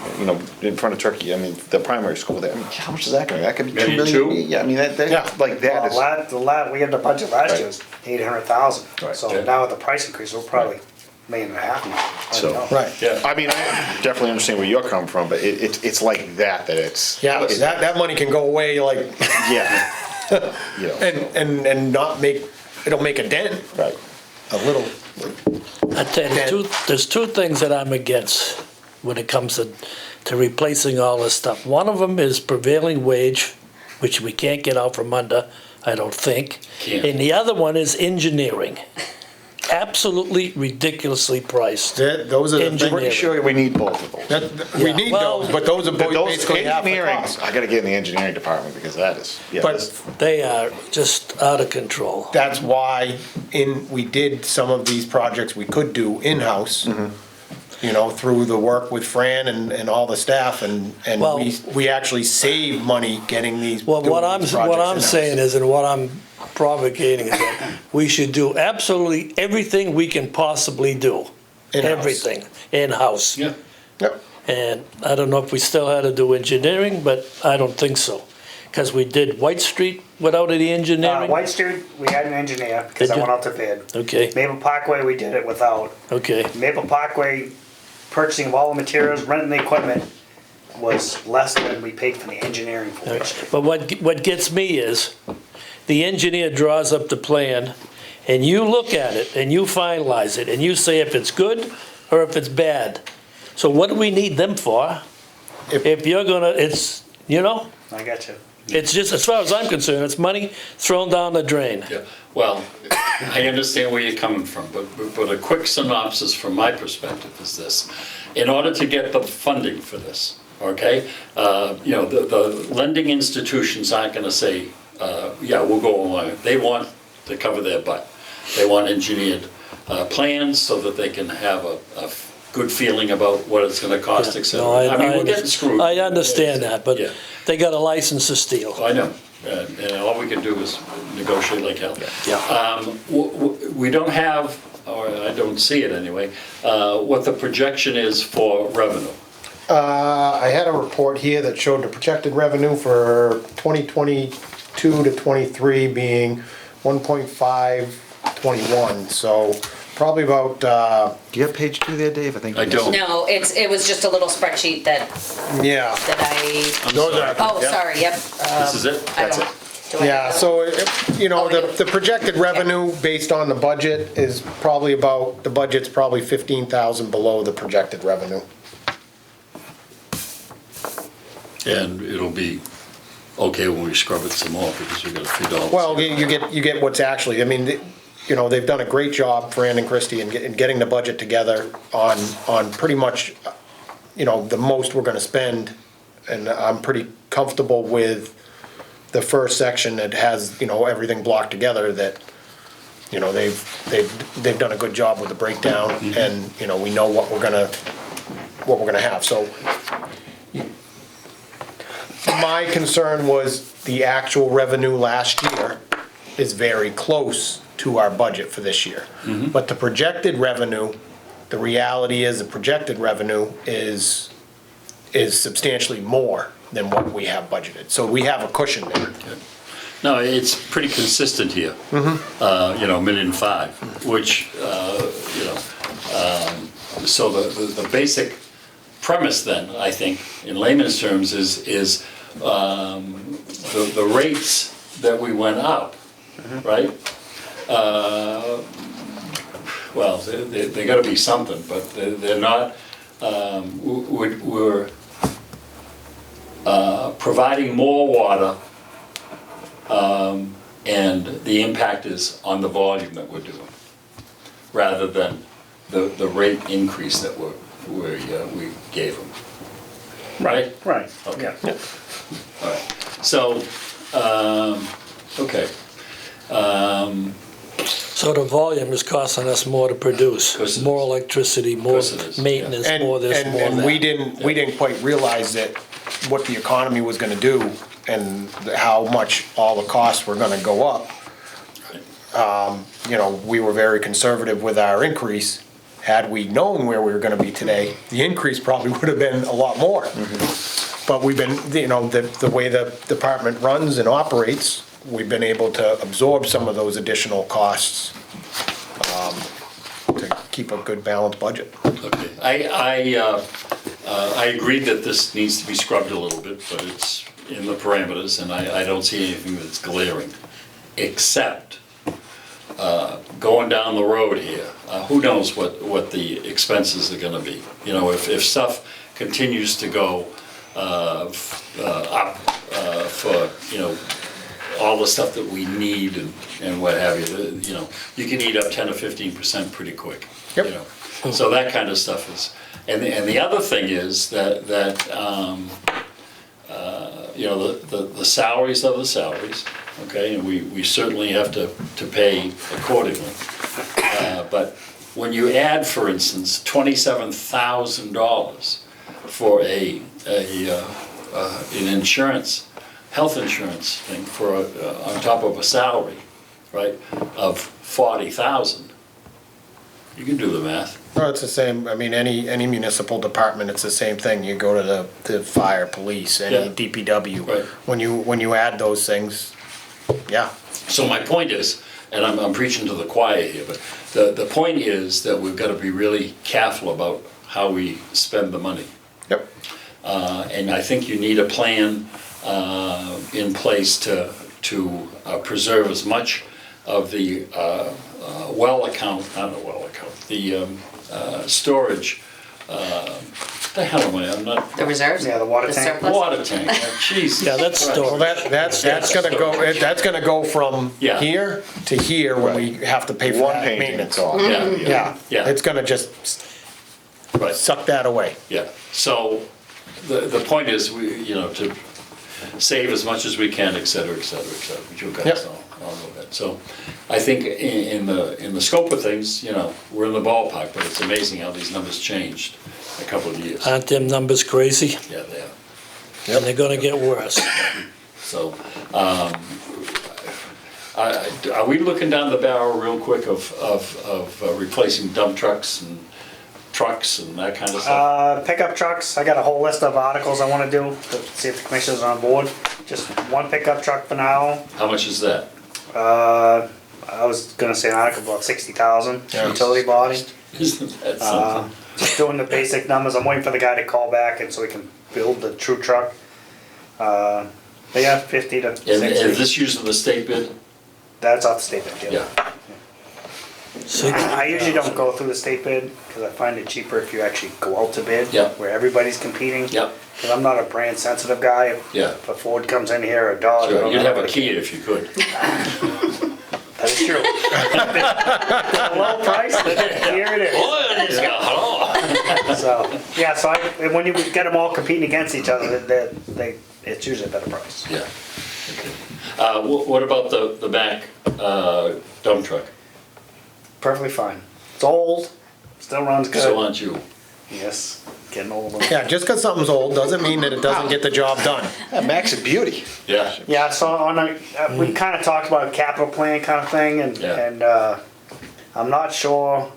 in front of Turkey, I mean, the primary school there, I mean, how much is that gonna be? That could be 2 Maybe million. 2? Yeah, I mean, Yeah. like that Well, is. we had the budget last year Right. was 800,000. Right. So Yeah. now with the price increase, we're probably $1.5 million. I So- don't know. Right. Yeah. I mean, I definitely understand where you're coming from, but it's like that it's. Yeah, that money can go away like, Yeah. and not make, it'll make a dent, Right. a little. I tell you, there's two things that I'm against when it comes to replacing all this stuff. One of them is prevailing wage, which we can't get out from under, I don't think. Can't. And the other one is engineering. Absolutely ridiculously priced. Those are the things. Pretty sure we need both of those. We Yeah, need well- those, but those are Those basically half the engineering, cost. I gotta get in the engineering department because that is, yeah. But They are just out of control. that's why we did some of these projects we could do in-house, through the work with Fran and all the staff, and Well- we actually save money getting these. Well, doing what I'm these projects saying in-house. is, and what I'm provocating is that we should do absolutely everything we can possibly do. In-house. Everything, in-house. Yeah. Yep. And I don't know if we still had to do engineering, but I don't think so. Because we did White Street without any engineering? White Street, we had an engineer, because Did I you? went out to bid. Okay, Maple Parkway, we did it without. okay. Maple Parkway, purchasing of all the materials, renting the equipment, was less than we paid for the engineering for White Street. But what gets me is, the engineer draws up the plan, and you look at it, and you finalize it, and you say if it's good or if it's bad. So what do we need them for? If you're gonna, it's, you know, I got you. it's just, as far as I'm concerned, it's money thrown down the drain. Yeah, well, I understand where you're coming from, but a quick synopsis from my perspective is this. In order to get the funding for this, okay, the lending institutions aren't gonna say, yeah, we'll go along. They want to cover their butt. They want engineered plans so that they can have a good feeling about what it's gonna cost, et cetera. No, I mean, we're getting screwed. I understand that, but Yeah. they got a license to steal. I know, and all we can do is negotiate like hell. Yeah. We don't have, or I don't see it anyway, what the projection is for revenue. I had a report here that showed the projected revenue for 2022 to 23 being 1.521, so probably about, Do you have page 2 there, Dave? I think. I don't. No, it was just a little spreadsheet that yeah. I, I'm Those sorry. are- oh, yeah. sorry, yep. This is it? I That's don't- it. do I Yeah, have so, Oh, yeah. the projected revenue based on the budget is probably about, the budget's probably 15,000 below the projected revenue. And it'll be okay when we scrub it some more because we got $3. Well, you get what's actually, I mean, they've done a great job, Fran and Christie, in getting the budget together on pretty much, the most we're gonna spend. And I'm pretty comfortable with the first section that has, everything blocked together, that, they've done a good job with the breakdown, and, we know what we're gonna have, so. My concern was the actual revenue last year is very close to our budget for this year. But the projected revenue, the reality is the projected revenue is substantially more than what we have budgeted. So we have a cushion there. No, it's pretty consistent here. $1.5 million, which, so the basic premise then, I think, in layman's terms, is the rates that we went up, right? Well, they gotta be something, but they're not, we're providing more water, and the impact is on the volume that we're doing, rather than the rate increase that we gave them. Right? Right. Okay. All right. So, okay. So the volume is costing us more to produce, Course it more is. electricity, more Course it is, yeah. maintenance, And, more this, and, more and we that. didn't quite realize that, what the economy was gonna do, and how much all the costs were gonna go up. We were very conservative with our increase. Had we known where we were gonna be today, the increase probably would have been a lot more. But we've been, the way the department runs and operates, we've been able to absorb some of those additional costs to keep a good balanced budget. Okay. I agree that this needs to be scrubbed a little bit, but it's in the parameters, and I don't see anything that's glaring, except going down the road here, who knows what the expenses are gonna be. If stuff continues to go up for, all the stuff that we need and what have you, you can eat up 10 or 15% pretty quick. Yep. So that kind of stuff is, and the other thing is that the salaries are the salaries, okay, and we certainly have to pay accordingly. But when you add, for instance, $27,000 for an insurance, health insurance thing on top of a salary, right, of $40,000, You can do the math. No, it's the same, I mean, any municipal department, it's the same thing. You go to the fire, police, any Yeah. DPW. Right. When you add those things, yeah. So my point is, and I'm preaching to the choir here, but the point is that we've got to be really careful about how we spend the money. Yep. And I think you need a plan in place to preserve as much of the the storage. The hell am I? I'm not. The reserves? Yeah, the water tank. surplus? Water tank. Jesus. Yeah, that's Well, storage. that's gonna go from Yeah. here to here when we have to pay for One that painting, maintenance. that's all. Yeah. Yeah, Yeah. it's gonna just Right. suck that away. Yeah. So the point is, to save as much as we can, et cetera, et cetera, et cetera. But you guys Yep. all know that. So I think in the scope of things, we're in the ballpark, but it's amazing how these numbers changed in a couple of years. Aren't them numbers crazy? Yeah, they are. And they're gonna get worse. So, are we looking down the barrel real quick of replacing dump trucks and that kind of stuff? Pickup trucks, I got a whole list of articles I wanna do, to see if the commissioners are on board. Just one pickup truck for now. How much is that? I was gonna say an article about 60,000, Yeah. utility body. Isn't that something? Just doing the basic numbers, I'm waiting for the guy to call back and so we can build the true truck. But yeah, 50 to And is 60. this using the state bid? That's off the state bid, yeah. Yeah. I usually don't go through the state bid, cause I find it cheaper if you actually go out to bid. Yeah. Where everybody's competing. Yep. Cause I'm not a brand sensitive guy. Yeah. If a Ford comes in here, a Dodge. I Sure, don't you'd know have a what it- Kia if you could. That is true. The low price, here it is. Oh, this guy, hello. So, yeah, so and when you get them all competing against each other, it's usually a better price. Yeah. What about the back dump truck? Perfectly fine. It's old, still runs good. So aren't you? Yes, getting older. Yeah, just because something's old doesn't mean that it doesn't get the job done. Yeah, Max of Beauty. Yeah. Yeah, so we kind of talked about a capital plan kind of thing, Yeah. and I'm not sure.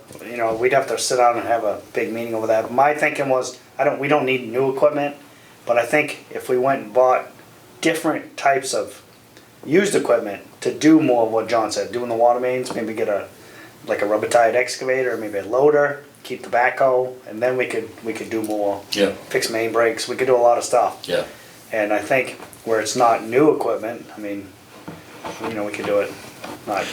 We'd have to sit down and have a big meeting over that. My thinking was, we don't need new equipment, but I think if we went and bought different types of used equipment to do more of what John said, doing the water mains, maybe get a rubber tired excavator, maybe a loader, keep the backhoe, and then we could do more. Yeah. Fix main breaks. We could do a lot of stuff. Yeah. And I think where it's not new equipment, I mean, we could do it. Not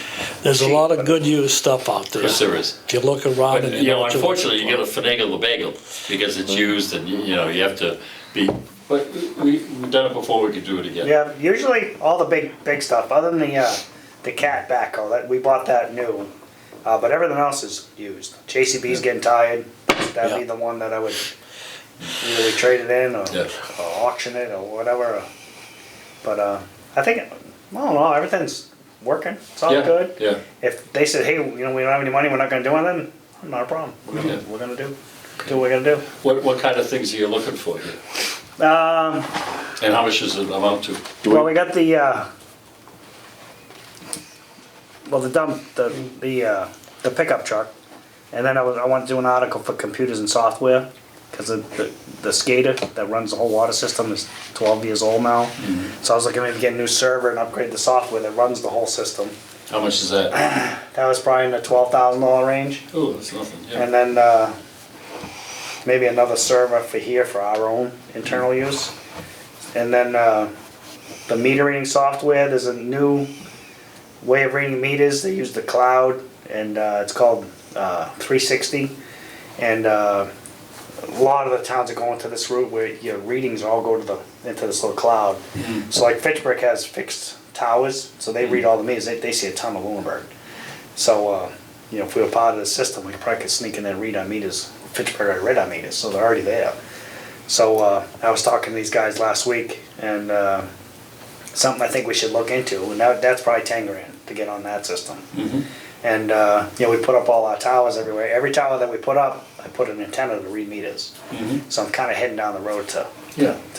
There's a cheap, lot of but- good used stuff out there. Yes, there is. If you look around But, and you know what you're unfortunately, you looking gotta finagle the bagel because it's used and, you have to be, but we've done it before, we could do it again. Yeah, usually all the big stuff, other than the cat backhoe, that we bought that new, but everything else is used. JCB's getting tired. That'd be Yeah. the one that I would either we trade it in or Yeah. auction it or whatever. But I think, I don't know, everything's working. It's all Yeah, good. yeah. If they said, hey, we don't have any money, we're not gonna do anything, not a problem. Yeah. We're gonna do what we're gonna do. What kind of things are you looking for here? And how much does it amount to? Well, we got the the pickup truck, and then I want to do an article for computers and software, because the SCADA that runs the whole water system is 12 years old now. So I was looking at maybe get a new server and upgrade the software that runs the whole system. How much is that? That was probably in the $12,000 range, Oh, that's nothing, yeah. and then maybe another server for here for our own internal use, and then the meter reading software. There's a new way of reading meters. They use the cloud, and it's called 360. And a lot of the towns are going to this route where your readings all go into this little cloud. So like Fitchburg has fixed towers, so they read all the meters. They see a ton of Lunenburg. So if we were part of the system, we probably could sneak in there and read our meters. Fitchburg already read our meters, so they're already there. So I was talking to these guys last week, and something I think we should look into, and that's probably $10 grand to get on that system. And we put up all our towers everywhere. Every tower that we put up, I put an antenna to read meters. So I'm kind of heading down the road to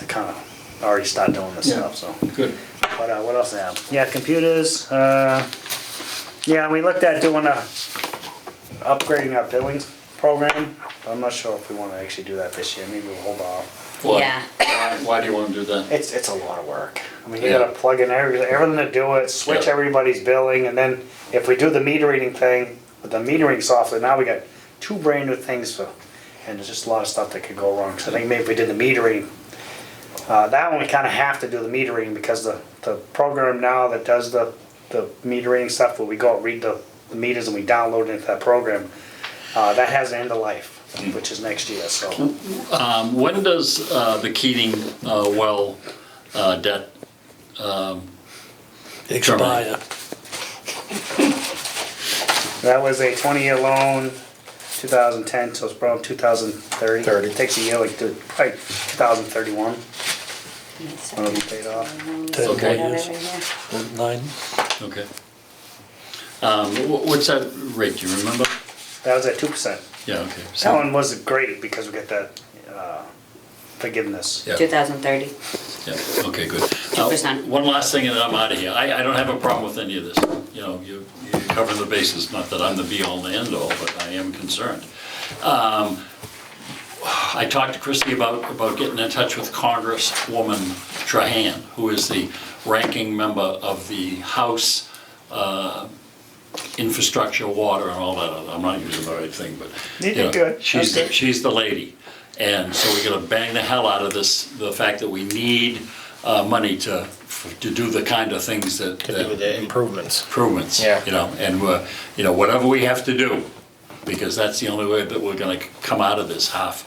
kind of already start doing this stuff. So, Good. but what else do I have? Yeah, computers. Yeah, we looked at doing a upgrading our Billings program. I'm not sure if we wanna actually do that this year, maybe we'll hold off. Why- Yeah. Why do you wanna do that? It's a lot of work. I mean, you Yeah. gotta plug in everything to do it, switch Yeah. everybody's billing, and then if we do the meter reading thing, with the metering software, now we got 2 brand new things for, and there's just a lot of stuff that could go wrong. So I think maybe if we did the metering, that one we kinda have to do the metering because the program now that does the metering stuff, where we go out, read the meters and we download it into that program, that has an end of life, which is next year, so. When does the Keating well debt Expire. That was a 20-year loan, 2010, so it's probably 2030. 30. It takes a year, like, probably 2031, when it'll be paid off. 10 Okay. more years, 9. Okay. What's that rate, do you remember? That was at 2%. Yeah, okay. That So- one was great because we got that forgiveness. Yeah. 2030. Yeah, okay, good. 2%. One last thing and then I'm out of here. I don't have a problem with any of this. You know, you cover the bases, not that I'm the be-all and the end-all, but I am concerned. I talked to Christie about getting in touch with Congresswoman Trahan, who is the ranking member of the House Infrastructure, Water, and all that. I'm not using the right thing, but You did good. She's That's good. she's the lady. And so we're gonna bang the hell out of this, the fact that we need money to do the kind of things that. To do the improvements. Improvements, Yeah. you know, and whatever we have to do, because that's the only way that we're gonna come out of this half,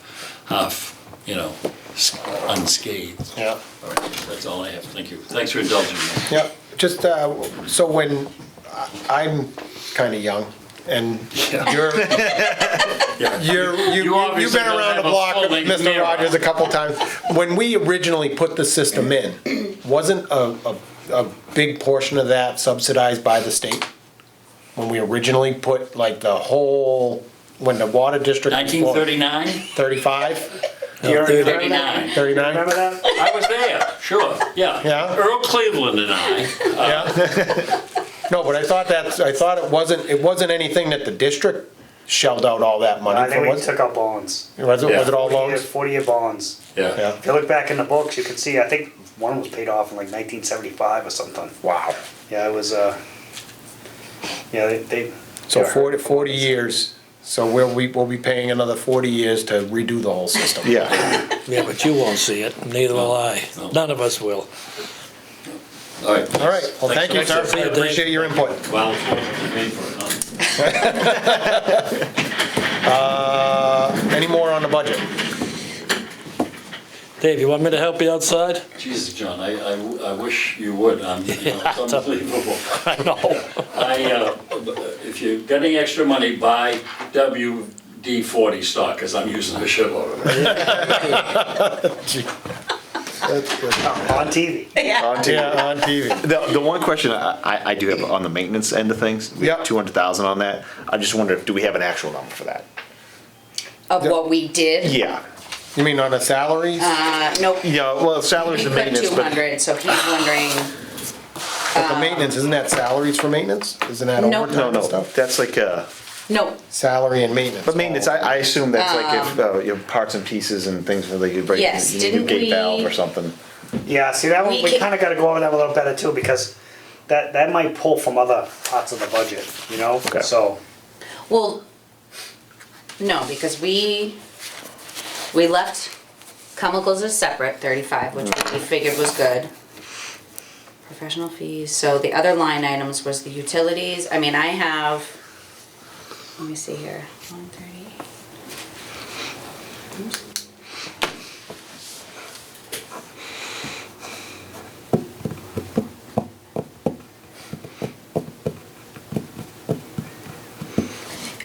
unscathed. Yeah. All right, that's all I have, thank you. Thanks for indulging me. Yeah, just, so when, I'm kinda young, and you're, Yeah. you've You obviously been don't around have the a block with full-length Mr. mirror. Rogers a couple times. When we originally put the system in, wasn't a big portion of that subsidized by the state? When we originally put like the whole, when the water district. was formed? 1939, 35, Do you remember 39. that? 39? Remember that? I was there, sure, yeah. Yeah? Earl Cleveland and I. Yeah. No, but I thought it wasn't anything that the district shelled out all that I money for, think we was it? took out bonds. Was it all loans? 40-year bonds. Yeah. Yeah. If you look back in the books, you can see, I think one was paid off in like 1975 or something. Wow. Yeah, it was, they. So they were 40 years, so we'll be paying another 40 years to redo the whole system. Yeah. Yeah, but you won't see it, neither will I. No. None of us will. All right. All right, well, thank you, sir, Thanks, Dave. appreciate your input. Well, you paid for it, huh? Any more on the budget? Dave, you want me to help you outside? Jesus, John, I wish you would. It's unbelievable. I know. If you're getting extra money, buy WD-40 stock, because I'm using a shitload of it. That's good. On TV. Yeah, on TV. The one question I do have on the maintenance end of things, we have Yeah. 200,000 on that. I just wonder, do we have an actual number for that? Of what we did? Yeah. You mean on the salaries? Nope. Yeah, well, salaries He and put maintenance, but 200, so he's wondering, But the maintenance, isn't that salaries for maintenance? Isn't that No. overtime and no, stuff? that's like, no, Salary and maintenance. but maintenance, I assume that's like if, you know, parts and pieces and things where you break, Yes, you need a new didn't gate we- valve or something. Yeah, see, that one, We we can- kinda gotta go over that a little better too, because that might pull from other parts of the budget, you know? Okay. So, well, no, because we left chemicals as separate, 35, which we figured was good. Professional fees, so the other line items was the utilities, I mean, I have, let me see here, 130.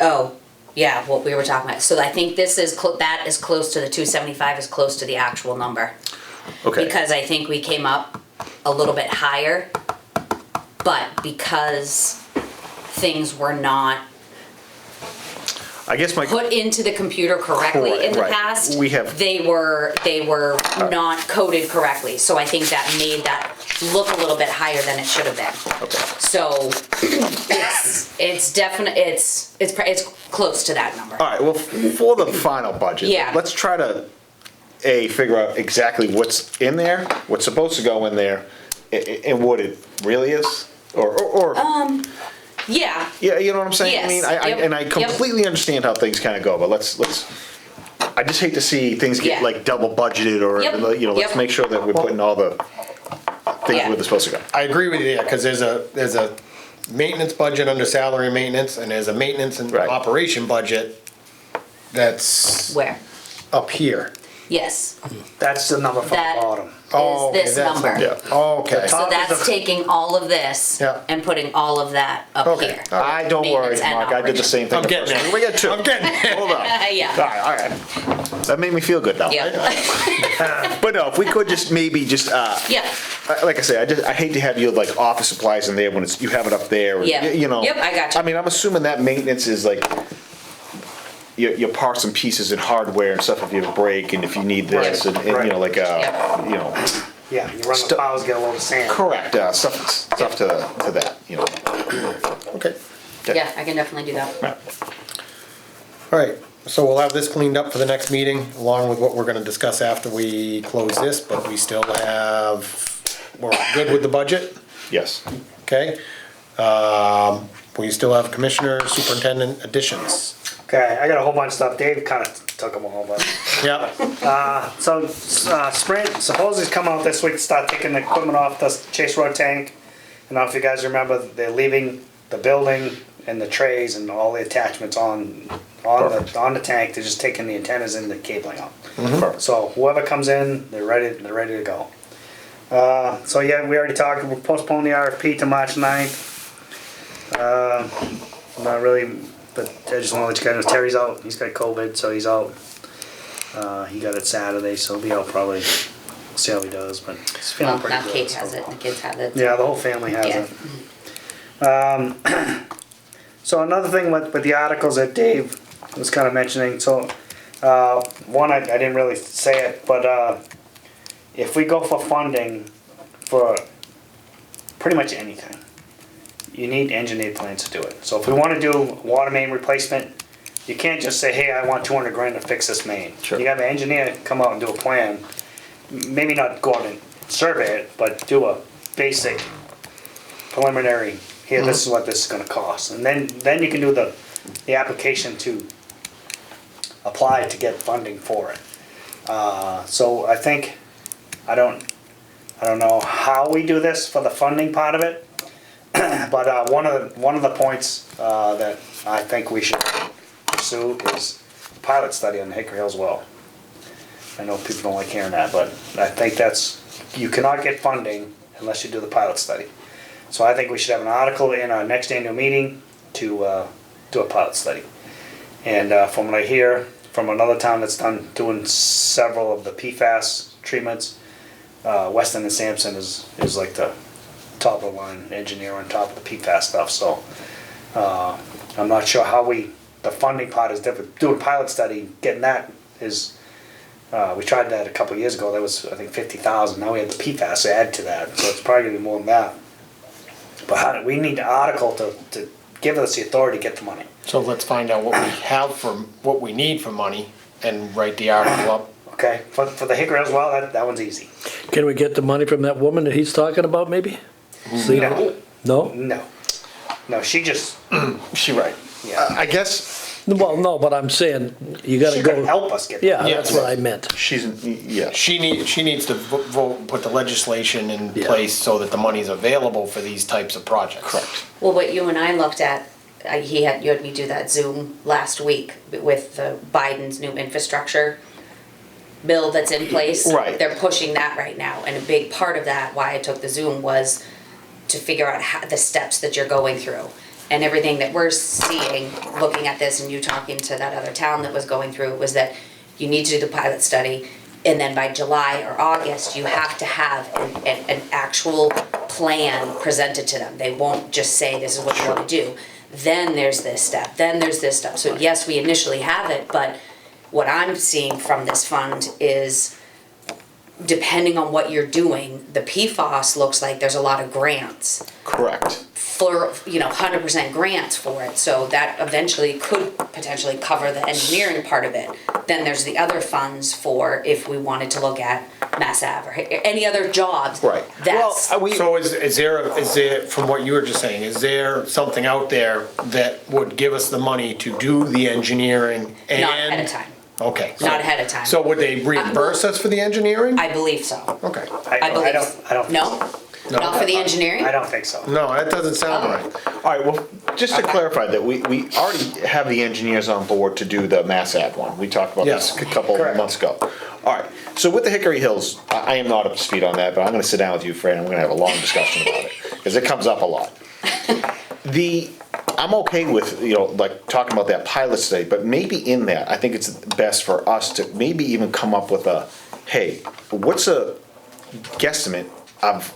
Oh, yeah, what we were talking about. So I think this is, that is close to the 275 is close to the actual number. Okay. Because I think we came up a little bit higher, but because things were not I guess my, put into the computer correctly in the Right. past, We have- they were not coded correctly. So I think that made that look a little bit higher than it should have been. Okay. So it's definite, it's close to that number. All right, well, for the final budget. Yeah. Let's try to, figure out exactly what's in there, what's supposed to go in there, and what it really is, or. Yeah, Yeah, you know what I'm saying? I mean, Yes, yep, and I yep. completely understand how things kind of go, but let's, I just hate to see things get Yeah. like double budgeted or, Yep, let's yep. make sure that we're putting all the things Yeah. where they're supposed to go. I agree with you, because there's a maintenance budget under salary and maintenance, and there's a maintenance and Right. operation budget that's where? up here. Yes, That's the number from the That- bottom. Oh, okay, this that's- number. Yeah. Oh, okay. So Top is that's the- taking all of this Yeah. and putting all of that up Okay. here. I don't worry, Maintenance and Mark, I did the operation. same thing. I'm the getting first it. time. We got two. I'm getting it. Hold on. All Yeah, right. That made me feel good now. yeah, But no, if we could just maybe just, yeah, like I say, I hate to have you like office supplies in there when you have it up there. and, Yeah. You know. Yep, I got you. I mean, I'm assuming that maintenance is like your parts and pieces and hardware and stuff if you break and if you need this Right, and you know, like, Yep. you know, Yeah, you run the plows, get a load of sand. correct, stuff to that, you know. Okay. yeah, I can definitely do that. Right. All right, so we'll have this cleaned up for the next meeting, along with what we're gonna discuss after we close this, but we still we're good with the budget, Yes. okay? We still have commissioner, superintendent additions. Okay, I got a whole bunch of stuff. Dave kind of took them all, but. Yeah, So, Sprint supposedly is coming out this week to start taking the equipment off the Chase Road tank. I don't know if you guys remember, they're leaving the building and the trays and all the attachments on the tank. They're just taking the antennas and the cabling out. Perfect. So whoever comes in, they're ready to go. So yeah, we already talked, we'll postpone the RFP to March 9th. Not really, but I just want to let you guys know Terry's out. He's got COVID, so he's out. He got it Saturday, so he'll be out probably. We'll see how he does, but he's feeling Well, pretty now good. Kate so. has it, the kids have it. Yeah, the whole family has Yeah. it. So another thing with the articles that Dave was kind of mentioning, so one, I didn't really say it, but if we go for funding for pretty much anything, you need engineered plans to do it. So if we want to do water main replacement, you can't just say, hey, I want 200 grand to fix this main. Sure. You have an engineer come out and do a plan, maybe not go out and survey it, but do a basic preliminary, here, this is what this is gonna cost. And then you can do the application to apply to get funding for it. So I think, I don't know how we do this for the funding part of it, but one of the points that I think we should pursue is pilot study on the Hickory Hills well. I know people don't like hearing that, but I think you cannot get funding unless you do the pilot study. So I think we should have an article in our next annual meeting to do a pilot study. And from what I hear from another town that's doing several of the PFAS treatments, Weston and Sampson is like the top of the line engineer on top of the PFAS stuff. So I'm not sure how the funding part is different. Doing pilot study, getting that is, we tried that a couple of years ago. That was, I think, 50,000. Now we have the PFAS to add to that, so it's probably gonna be more than that. But we need an article to give us the authority to get the money. so let's find out what we have what we need for money and write the article up. Okay, for the Hickory Hills well, that one's easy. Can we get the money from that woman that he's talking about, maybe? See? No, No? no, she just, She right. yeah. I guess, Well, no, but I'm saying, you gotta She could go. help us get. Yeah, Yeah. that's what I meant. Yeah. she needs to vote, put the legislation in Yeah. place so that the money's available for these types of projects. Correct. Well, what you and I looked at, you had me do that Zoom last week with the Biden's new infrastructure bill that's in place. Right. They're pushing that right now, and a big part of that, why I took the Zoom, was to figure out the steps that you're going through. And everything that we're seeing, looking at this, and you talking to that other town that was going through, was that you need to do the pilot study, and then by July or August, you have to have an actual plan presented to them. They won't just say, this is what you want to do. Then there's this step, then there's this step. So yes, we initially have it, but what I'm seeing from this fund is depending on what you're doing, the PFAS looks like there's a lot of grants Correct. for, 100% grants for it. So that eventually could potentially cover the engineering part of it. Then there's the other funds for if we wanted to look at Mass Ave or any other jobs. Right. That's, Well, we, So is there, from what you were just saying, is there something out there that would give us the money to do the engineering and? not ahead of time. Okay. Not ahead of time. So would they reimburse us for the engineering? I believe so. Okay. I believe. I don't. No? No. Not for the engineering? I don't think so. No, that doesn't sound right. all right, well, just to clarify that, we already have the engineers on board to do the Mass Ave one. We talked about this Yes. a couple of Correct. months ago. All right, so with the Hickory Hills, I am not up to speed on that, but I'm gonna sit down with you, Fran, and we're gonna have a long discussion about it, because it comes up a lot. I'm okay with, like, talking about that pilot study, but maybe in that, I think it's best for us to maybe even come up with hey, what's a guesstimate of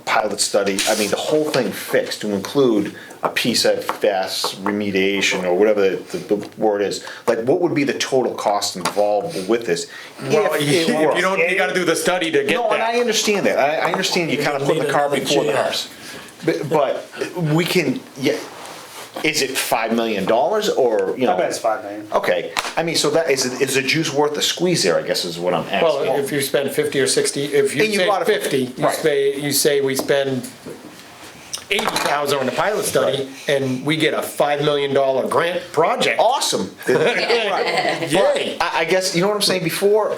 pilot study, I mean, the whole thing fixed to include a PFAS remediation or whatever the word is. Like, what would be the total cost involved with this? Well, If if it you were- don't, you gotta do the study to get No, and I that. understand that. I understand you kind of put the car Need before the another horse. But we can, yeah, is it $5 million or, I bet it's 5 million. Okay, I mean, so that, is the juice worth the squeeze there, I guess is what I'm Well, asking. if you spend 50 or 60, if you And you say bought it- 50, right. you say we spend 80,000 on the pilot study and we get a $5 million grant project. Awesome. Right. Yay. I guess, you know what I'm saying, before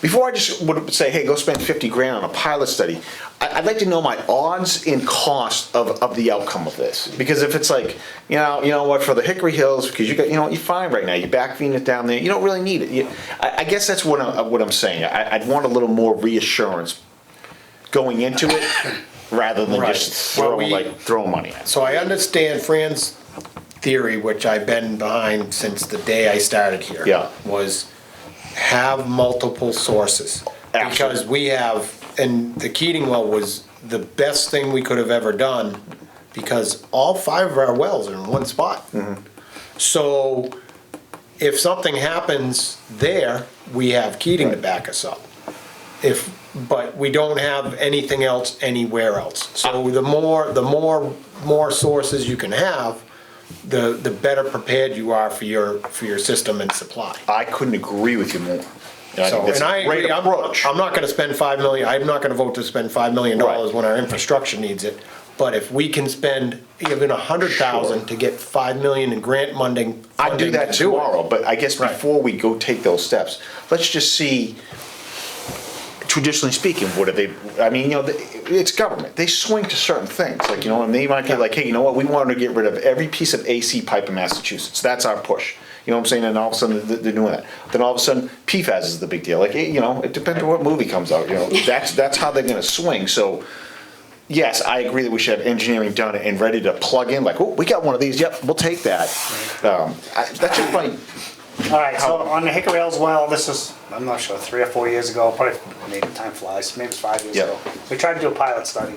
I just would say, hey, go spend 50 grand on a pilot study, I'd like to know my odds and cost of the outcome of this. Because if it's like, you know what, for the Hickory Hills, because you're fine right now, you're backfeeding it down there, you don't really need it. I guess that's what I'm saying. I'd want a little more reassurance going into it, rather than Right. just Well, throwing money at it. So I understand Fran's theory, which I've been behind since the day I started here. Yeah. Was have multiple sources. Absolutely. Because we have, and the Keating well was the best thing we could have ever done because all 5 of our wells are in one spot. So if something happens there, we have Keating to back us up. But we don't have anything else anywhere else. So the more sources you can have, the better prepared you are for your system and supply. I couldn't agree with you more. And I So, think that's and I a great agree, approach. I'm not gonna spend $5 million, I'm not gonna vote to spend $5 million Right. when our infrastructure needs it. But if we can spend even 100,000 to get 5 million in grant funding. I'd do that to it. tomorrow, but I guess Right. before we go take those steps, let's just see, traditionally speaking, what are they, I mean, it's government, they swing to certain things, like, and they might be like, hey, you know what, we want to get rid of every piece of AC pipe in Massachusetts, that's our push. You know what I'm saying, and all of a sudden they're doing that. Then all of a sudden PFAS is the big deal, like, it depends on what movie comes out, that's how they're gonna swing, so. Yes, I agree that we should have engineering done and ready to plug in, like, oh, we got one of these, yep, we'll take that. That's just my, All right, so on the Hickory Hills well, this is, I'm not sure, 3 or 4 years ago, probably, maybe time flies, maybe it's 5 years Yeah. ago. We tried to do a pilot study.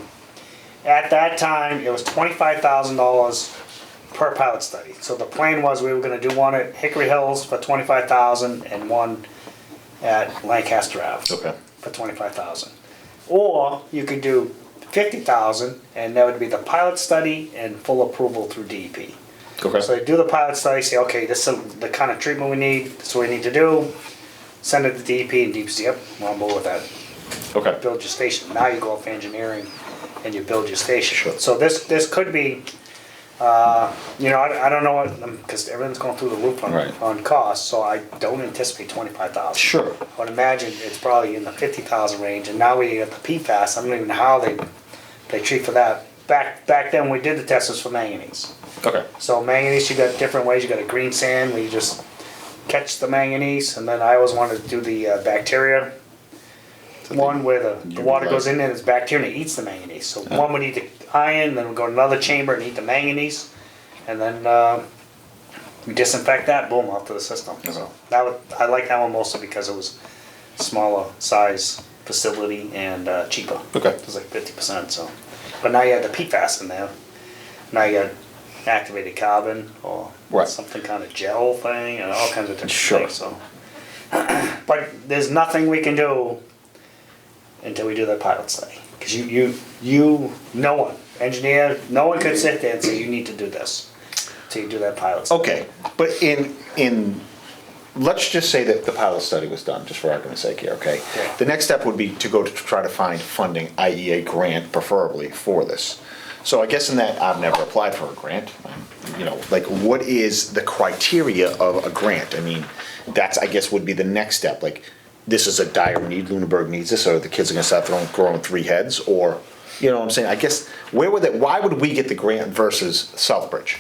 At that time, it was $25,000 per pilot study. So the plan was we were gonna do one at Hickory Hills for 25,000 and one at Lancaster Ave. Okay. For 25,000. Or you could do 50,000 and that would be the pilot study and full approval through DEP. So okay, they do the pilot study, say, okay, this is the kind of treatment we need, this is what we need to do. Send it to DEP and DEP says, yep, we're on board with that. okay, Build your station. Now you go off engineering and you build your station. Sure. So this could be, I don't know what, because everything's going through the roof Right. on cost, so I don't anticipate 25,000. Sure. I would imagine it's probably in the 50,000 range, and now we got the PFAS, I don't even know how they treat for that. Back then, we did the tests for manganese. okay, So manganese, you got different ways. You got a green sand where you just catch the manganese, and then I always wanted to do the bacteria one where the water goes in and it's bacteria and it eats the manganese. So one would eat the iron, then we go to another chamber and eat the manganese, and then we disinfect that, boom, off to the system. So I like that one mostly because it was smaller size facility and cheaper. Okay. It was like 50%. So, but now you have the PFAS in there. Now you got activated carbon or Right. something kind of gel thing and all kinds of different Sure. things. So, but there's nothing we can do until we do the pilot study. Because no one, engineer, no one could sit there and say, you need to do this, till you do that pilot study. Okay, but let's just say that the pilot study was done, just for argument's sake here, okay? Yeah. The next step would be to go to try to find funding, i.e. a grant preferably for this. So I guess in that, I've never applied for a grant. You know, like, what is the criteria of a grant? I mean, that's, I guess, would be the next step. Like, this is a dire need, Lunenburg needs this, or the kids are gonna start growing 3 heads, or, you know what I'm saying? I guess, why would we get the grant versus Southbridge?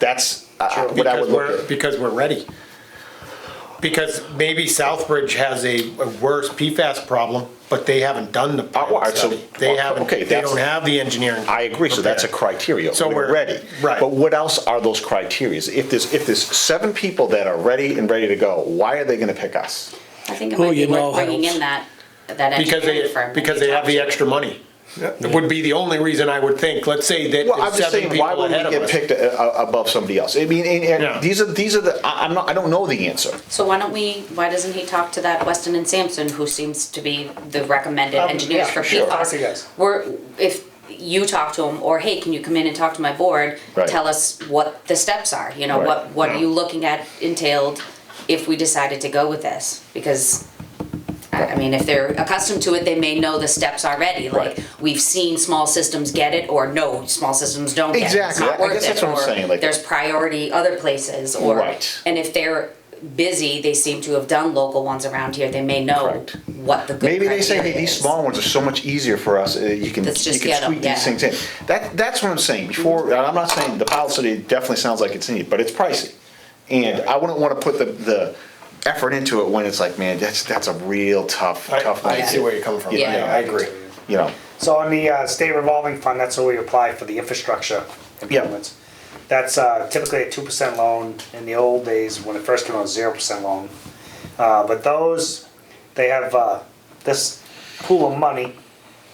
That's what I would look at. Because we're ready. Because maybe Southbridge has a worse PFAS problem, but they haven't done the all right, pilot so- study. They haven't, okay, they that's- don't have the engineering. I agree, so that's a prepared. criteria, So we're we're- ready. right. But what else are those criteria? If there's 7 people that are ready to go, why are they gonna pick us? I think it Who might be you know worth bringing helps. in that Because engineering firm. because that they you have the talked to. extra money. It would be the only reason I would think, let's say that Well, I'm there's just 7 saying, why people would we ahead of get us. picked above somebody else? I mean, Yeah. these are the, I don't know the answer. So why doesn't he talk to that Weston and Sampson, who seems to be the recommended engineers yeah, for sure. PFAS? Yes, he does. If you talk to him, or hey, can you come in and talk to my board? Right. Tell us what the steps are, you know, Right. what are you looking at entailed if we decided to go with this? Because, I mean, if they're accustomed to it, they may know the steps already. Like, Right. we've seen small systems get it, or no, small systems don't get it. It's Exactly. not I worth guess that's it, what I'm or saying, like- there's priority other places, or, Right. and if they're busy, they seem to have done local ones around here, they may know Correct. what the good Maybe they say, hey, criteria these is. small ones are so much easier for us, you can Let's just tweak get 'em, these yeah. things in. That's what I'm saying, before, I'm not saying, the pilot study definitely sounds like it's needed, but it's pricey. And I wouldn't wanna put the effort into it when it's like, man, that's a real tough one. I see where you're coming from. Yeah. I agree. You know, So on the state revolving fund, that's where we apply for the infrastructure improvements. That's typically a 2% loan. In the old days, when it first came out, 0% loan. But those, they have this pool of money,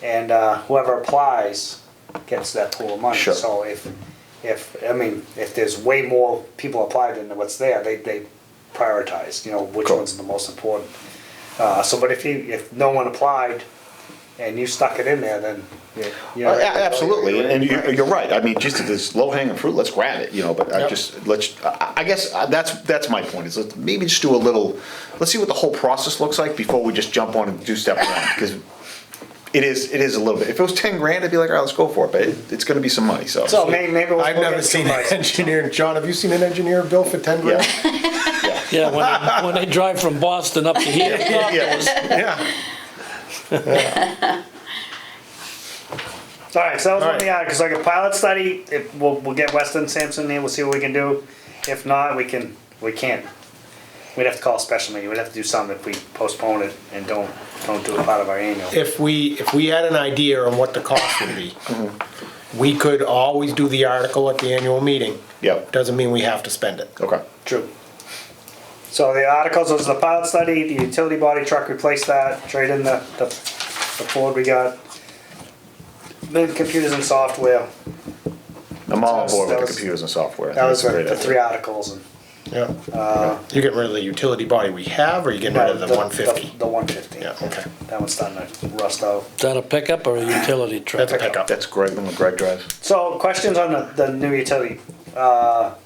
and whoever applies gets that pool of money. Sure. So if there's way more people applied than what's there, they prioritize, you know, which Cool. one's the most important. But if no one applied and you stuck it in there, then you're absolutely, and you're right, I mean, just if there's low hanging fruit, let's grab it, you know, but Yep. I guess that's my point, is maybe just do a little, let's see what the whole process looks like before we just jump on and do step 1, because it is a little bit, if it was 10 grand, I'd be like, all right, let's go for it, but it's gonna be some money, so. So maybe we'll I've we'll never get seen some an prices. engineer, John, have you seen an engineer bill for 10 grand? Yeah, when they drive from Boston up to here. Yeah. All right, so that was one of the All right. articles, like a pilot study, we'll get Weston Sampson in, we'll see what we can do. If not, we can't. We'd have to call a special meeting, we'd have to do something if we postpone it and don't do it part of our annual. If we had an idea on what the cost would be, we could always do the article at the annual meeting. Yep. Doesn't mean we have to spend it. Okay. True. So the articles was the pilot study, the utility body truck, replace that, trade in the Ford we got. Then computers and software, I'm all on board That with the was- computers and software. I that think was Uh, it's a great the idea. 3 articles. And You getting rid of the utility body we have, or you getting rid of the 150? The 150. Yeah, okay. That one's starting to rust out. Is that a pickup or a utility truck? That's a pickup. That's Greg, when Greg drives. So, questions on the new utility? Plow,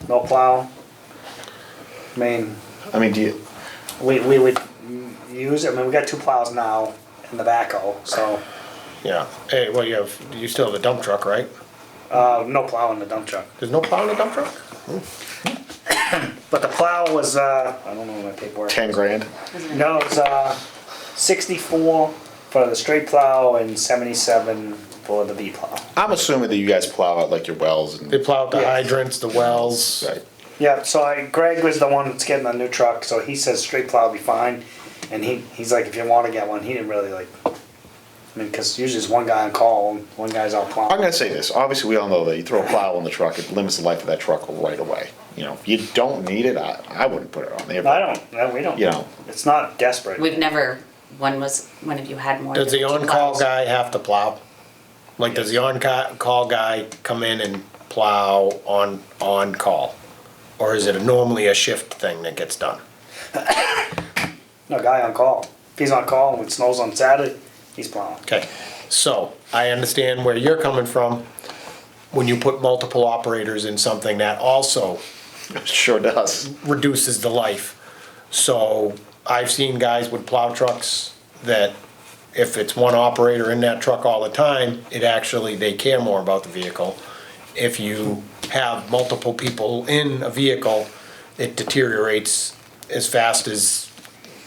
no plow? I mean, I mean, do you, we would use, we got 2 plows now in the backhoe, so, Yeah. Hey, well, you still have the dump truck, right? no plow in the dump truck. There's no plow in the dump truck? But the plow was, I don't know my paperwork. 10 grand? No, it's 64 for the straight plow and 77 for the V plow. I'm assuming that you guys plow out like your wells and. They plow out the Yeah. hydrants, the wells. Right. Yeah, so Greg was the one that's getting the new truck, so he says straight plow will be fine. And he's like, if you want to get one, he didn't really like, because usually there's one guy on call, and one guy's out I'm plowing. gonna say this, obviously we all know that you throw a plow on the truck, it limits the life of that truck right away. You know, if you don't need it, I wouldn't put it on there. I don't, no, we don't. You know. It's not desperate. We've never, when have you had more than Does the 2 on-call plows? guy have to plow? Like, does the on-call guy come in and plow on call? Or is it normally a shift thing that gets done? No, guy on call. If he's on call and it snows on Saturday, he's plowing. Okay, so I understand where you're coming from. When you put multiple operators in something, that also Sure does. reduces the life. So I've seen guys with plow trucks that if it's one operator in that truck all the time, it actually, they care more about the vehicle. If you have multiple people in a vehicle, it deteriorates as fast as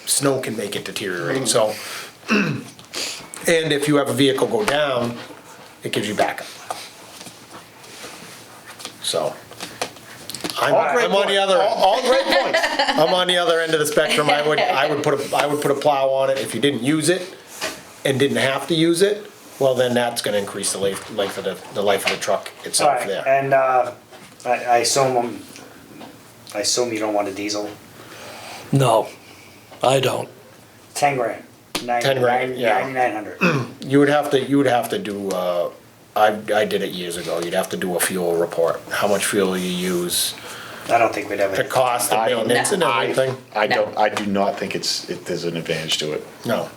snow can make it deteriorate, so. And if you have a vehicle go down, it gives you backup. So. I'm on the other. All great points. I'm on the other end of the spectrum. I would put a plow on it. If you didn't use it and didn't have to use it, well, then that's gonna increase the life of the truck itself Alright, there. and, I assume you don't want a diesel? No, I don't. 10 grand. 10 grand, yeah. 9,900. You would have to do, I did it years ago. You'd have to do a fuel report. How much fuel you use, I don't think we'd have the it. cost of I don't- maintenance and everything. I do not think there's an advantage to it. No.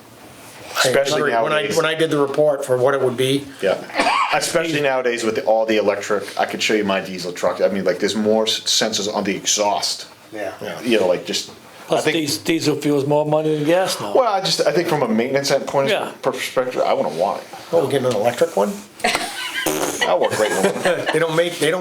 Especially When nowadays. I did the report for what it would be, Yeah, especially nowadays with all the electric, I could show you my diesel truck, I mean, like, there's more sensors on the exhaust, Yeah. yeah. you know, like, just, I Plus, think, diesel fuel's more money than gas now. well, I think from a maintenance point Yeah. perspective, I wouldn't want it. Oh, we're getting an electric one? That'll work great. with it. They don't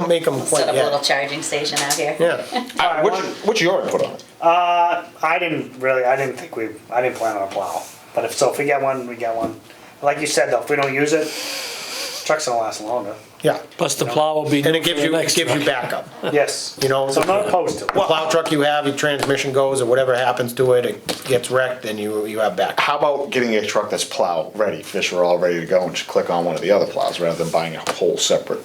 make them quite Set up a little yet. charging station out here. Yeah. What's your input on it? I didn't plan on a plow. But if we get one, we get one. Like you said though, if we don't use it, truck's gonna last longer. Yeah. Plus the plow will be And new it for gives the you, it next gives you truck. backup. Yes. You know, So I'm not opposed to it. The plow truck you have, your transmission goes or whatever happens to it, it gets wrecked, and you have backup. How about getting a truck that's plow ready, fish are all ready to go, and just click on one of the other plows rather than buying a whole separate?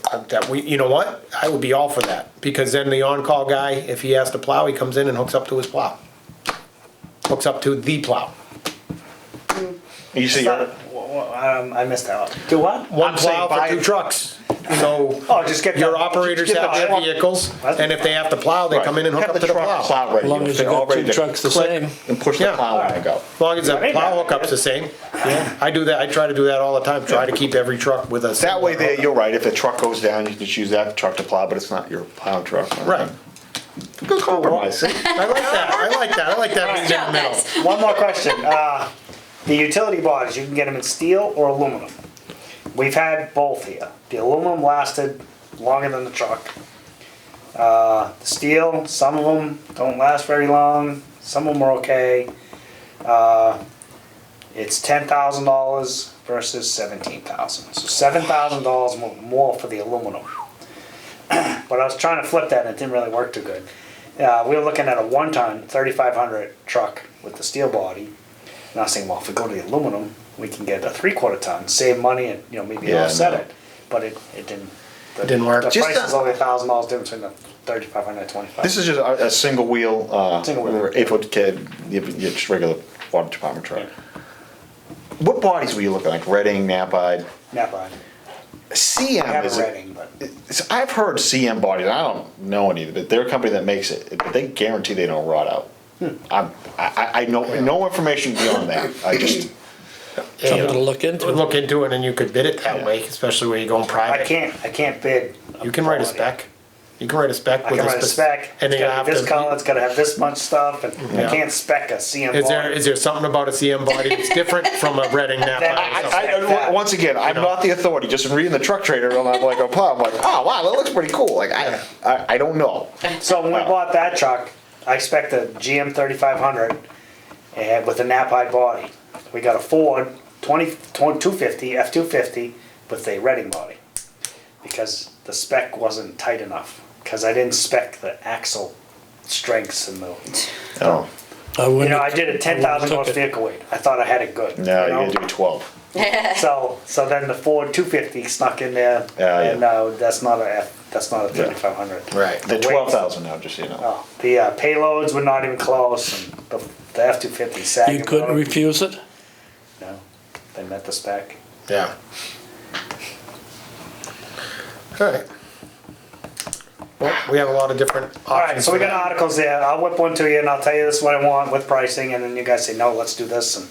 You know what? I would be all for that, because then the on-call guy, if he has to plow, he comes in and hooks up to his plow. Hooks up to the plow. You see, I missed out. Do what? One I'm saying plow for buy- 2 trucks. So Oh, just get your the- operators just get have the their truck. vehicles, and if they have to plow, they come in and hook have up the to the truck plow. ready. As long as They're you all got ready two to trucks the click same. And push the Yeah. plow and go. As long as the I mean, plow that- hookup's the same. I do that, I try to do that all the time, try to keep every truck with a. That way, there, hookup. you're right, if a truck goes down, you can just use that truck to plow, but it's not your plow truck. Right. Good compromise, see? I like that being in the middle. Yes. One more question. The utility bodies, you can get them in steel or aluminum. We've had both here. The aluminum lasted longer than the truck. The steel, some of them don't last very long. Some of them are okay. It's $10,000 versus $17,000. So $7,000 more for the aluminum. But I was trying to flip that and it didn't really work too good. We were looking at a 1-ton 3,500 truck with the steel body. And I was saying, well, if we go to the aluminum, we can get a 3/4 ton, save money, and maybe Yeah, offset no. it. But it didn't. It didn't work. The Just price is only $1,000 difference between the 3,500 and 25. This is just a single wheel, Single wheel. 8-foot kid, just regular water department truck. What bodies were you looking like? Reading, Knapide? Napa. I CM have is. a Reading, but I've heard CM bodies. I don't know any, but they're a company that makes it. But they guarantee they don't rot out. I know no information beyond that. I just. Something to look into. Look into it and you could bid it that way, especially when you're going I private. can't bid. You can write a body. spec. You can write a spec I with can a write a spec. And It's then you gotta have be this color. to. It's got to have this much stuff, and Yeah. I can't spec a CM Is body. there something about a CM body that's different from a Reading Napa? or something? Once again, I'm not the authority. Just in reading the truck trader, I'm like, oh wow, that looks pretty cool. Like I don't know. So when we bought that truck, I expect a GM 3500 and with a Knapide body. We got a Ford 250 F250 with a Reading body because the spec wasn't tight enough. Because I didn't spec the axle strengths and the. Oh I did a 10,000 horse vehicle weight. I thought I had it good. no, you know? you gotta do 12. So then the Ford 250 snuck in there, Yeah, yeah. and that's not a 3500. Right. The 12,000 now, just so you know. Oh, the payloads were not even close, and the F250 sagging. You couldn't refuse it? No, they met the spec. Yeah. All right. Well, we have a lot of different options. All right, so we for got that. articles there. I'll whip one to you, and I'll tell you this is what I want with pricing, and then you guys say no, let's do this, and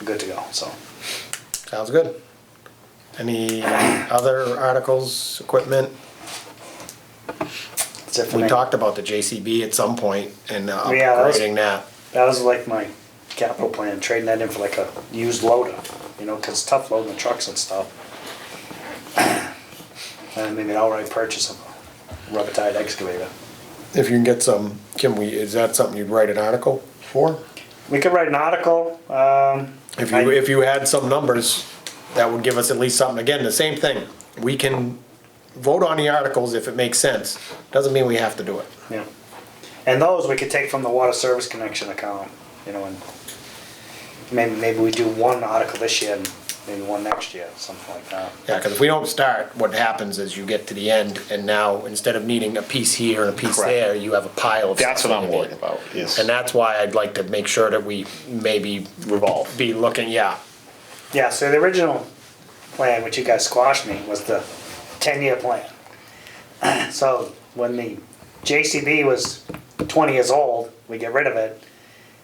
good to go, so. Sounds good. Any other articles, equipment? That's it for We me. talked about the JCB at some point and Yeah, that was- upgrading that. That was like my capital plan, trading that in for like a used loader, you know, cause it's tough loading the trucks and stuff. And maybe an outright purchase of a rubber-tired excavator. If you can get some, is that something you'd write an article for? We could write an article, If you had some numbers, that would give us at least something. Again, the same thing. We can vote on the articles if it makes sense. Doesn't mean we have to do it. yeah. And those we could take from the water service connection account, you know, and maybe we do one article this year and maybe one next year, something like that. Yeah, because if we don't start, what happens is you get to the end and now instead of needing a piece here and a piece Correct. there, you have a pile of stuff. That's what I'm that you worried need. about, is And that's why I'd like to make sure that we maybe revolve. be looking, yeah. Yeah, so the original plan, which you guys squashed me, was the 10-year plan. So when the JCB was 20 years old, we get rid of it,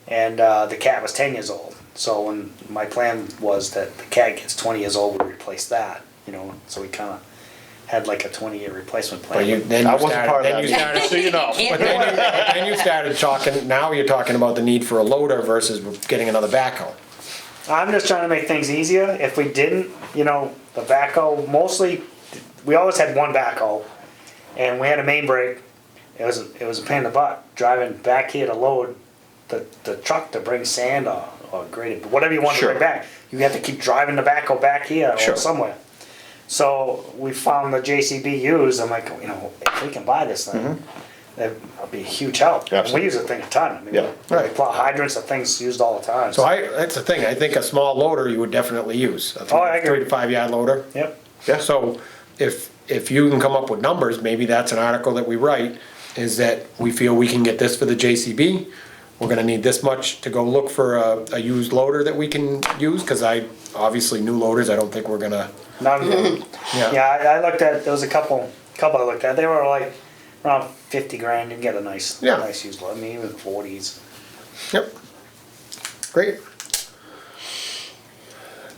and the cat was 10 years old. So when my plan was that the cat gets 20 years old, we replace that, you know, so we kind of had like a 20-year replacement plan. But then I you wasn't started, part of then that you meeting. started, So you know. but then you started talking, now you're talking about the need for a loader versus getting another backhoe. I'm just trying to make things easier. If we didn't, you know, the backhoe, mostly, we always had one backhoe, and we had a main brake. It was a pain in the butt, driving back here to load the truck to bring sand or graded, whatever you want Sure. to bring back. You have to keep driving the backhoe back here Sure. or somewhere. So we found the JCB used. I'm like, you know, if we can buy this thing, that would be a huge help. Mm-hmm. Absolutely. We use the thing a ton. I mean, Yeah. we Right. plow hydrants, the thing's used all the time. So that's the thing, I think a small loader you would definitely use. Oh, I agree. 3 to 5 yard loader. Yep. Yeah, so if you can come up with numbers, maybe that's an article that we write, is that we feel we can get this for the JCB. We're gonna need this much to go look for a used loader that we can use, cause obviously new loaders, I don't think we're gonna, None of them. Yeah. Yeah, I looked at, there was a couple I looked at, they were like around 50 grand, you can get a nice used load, I mean, even 40s. yep. Great.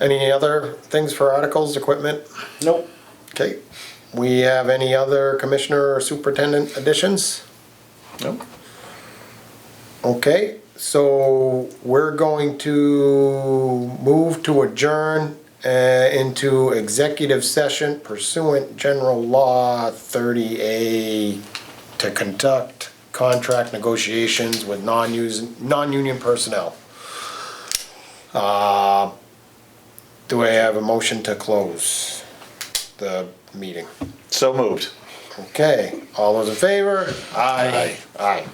Any other things for articles, equipment? Nope. Okay. We have any other commissioner or superintendent additions? No? Okay, so we're going to move to adjourn into executive session pursuant general law 30A to conduct contract negotiations with non-union personnel. Do I have a motion to close the meeting? So moved. Okay, all those in favor? Aye. Aye.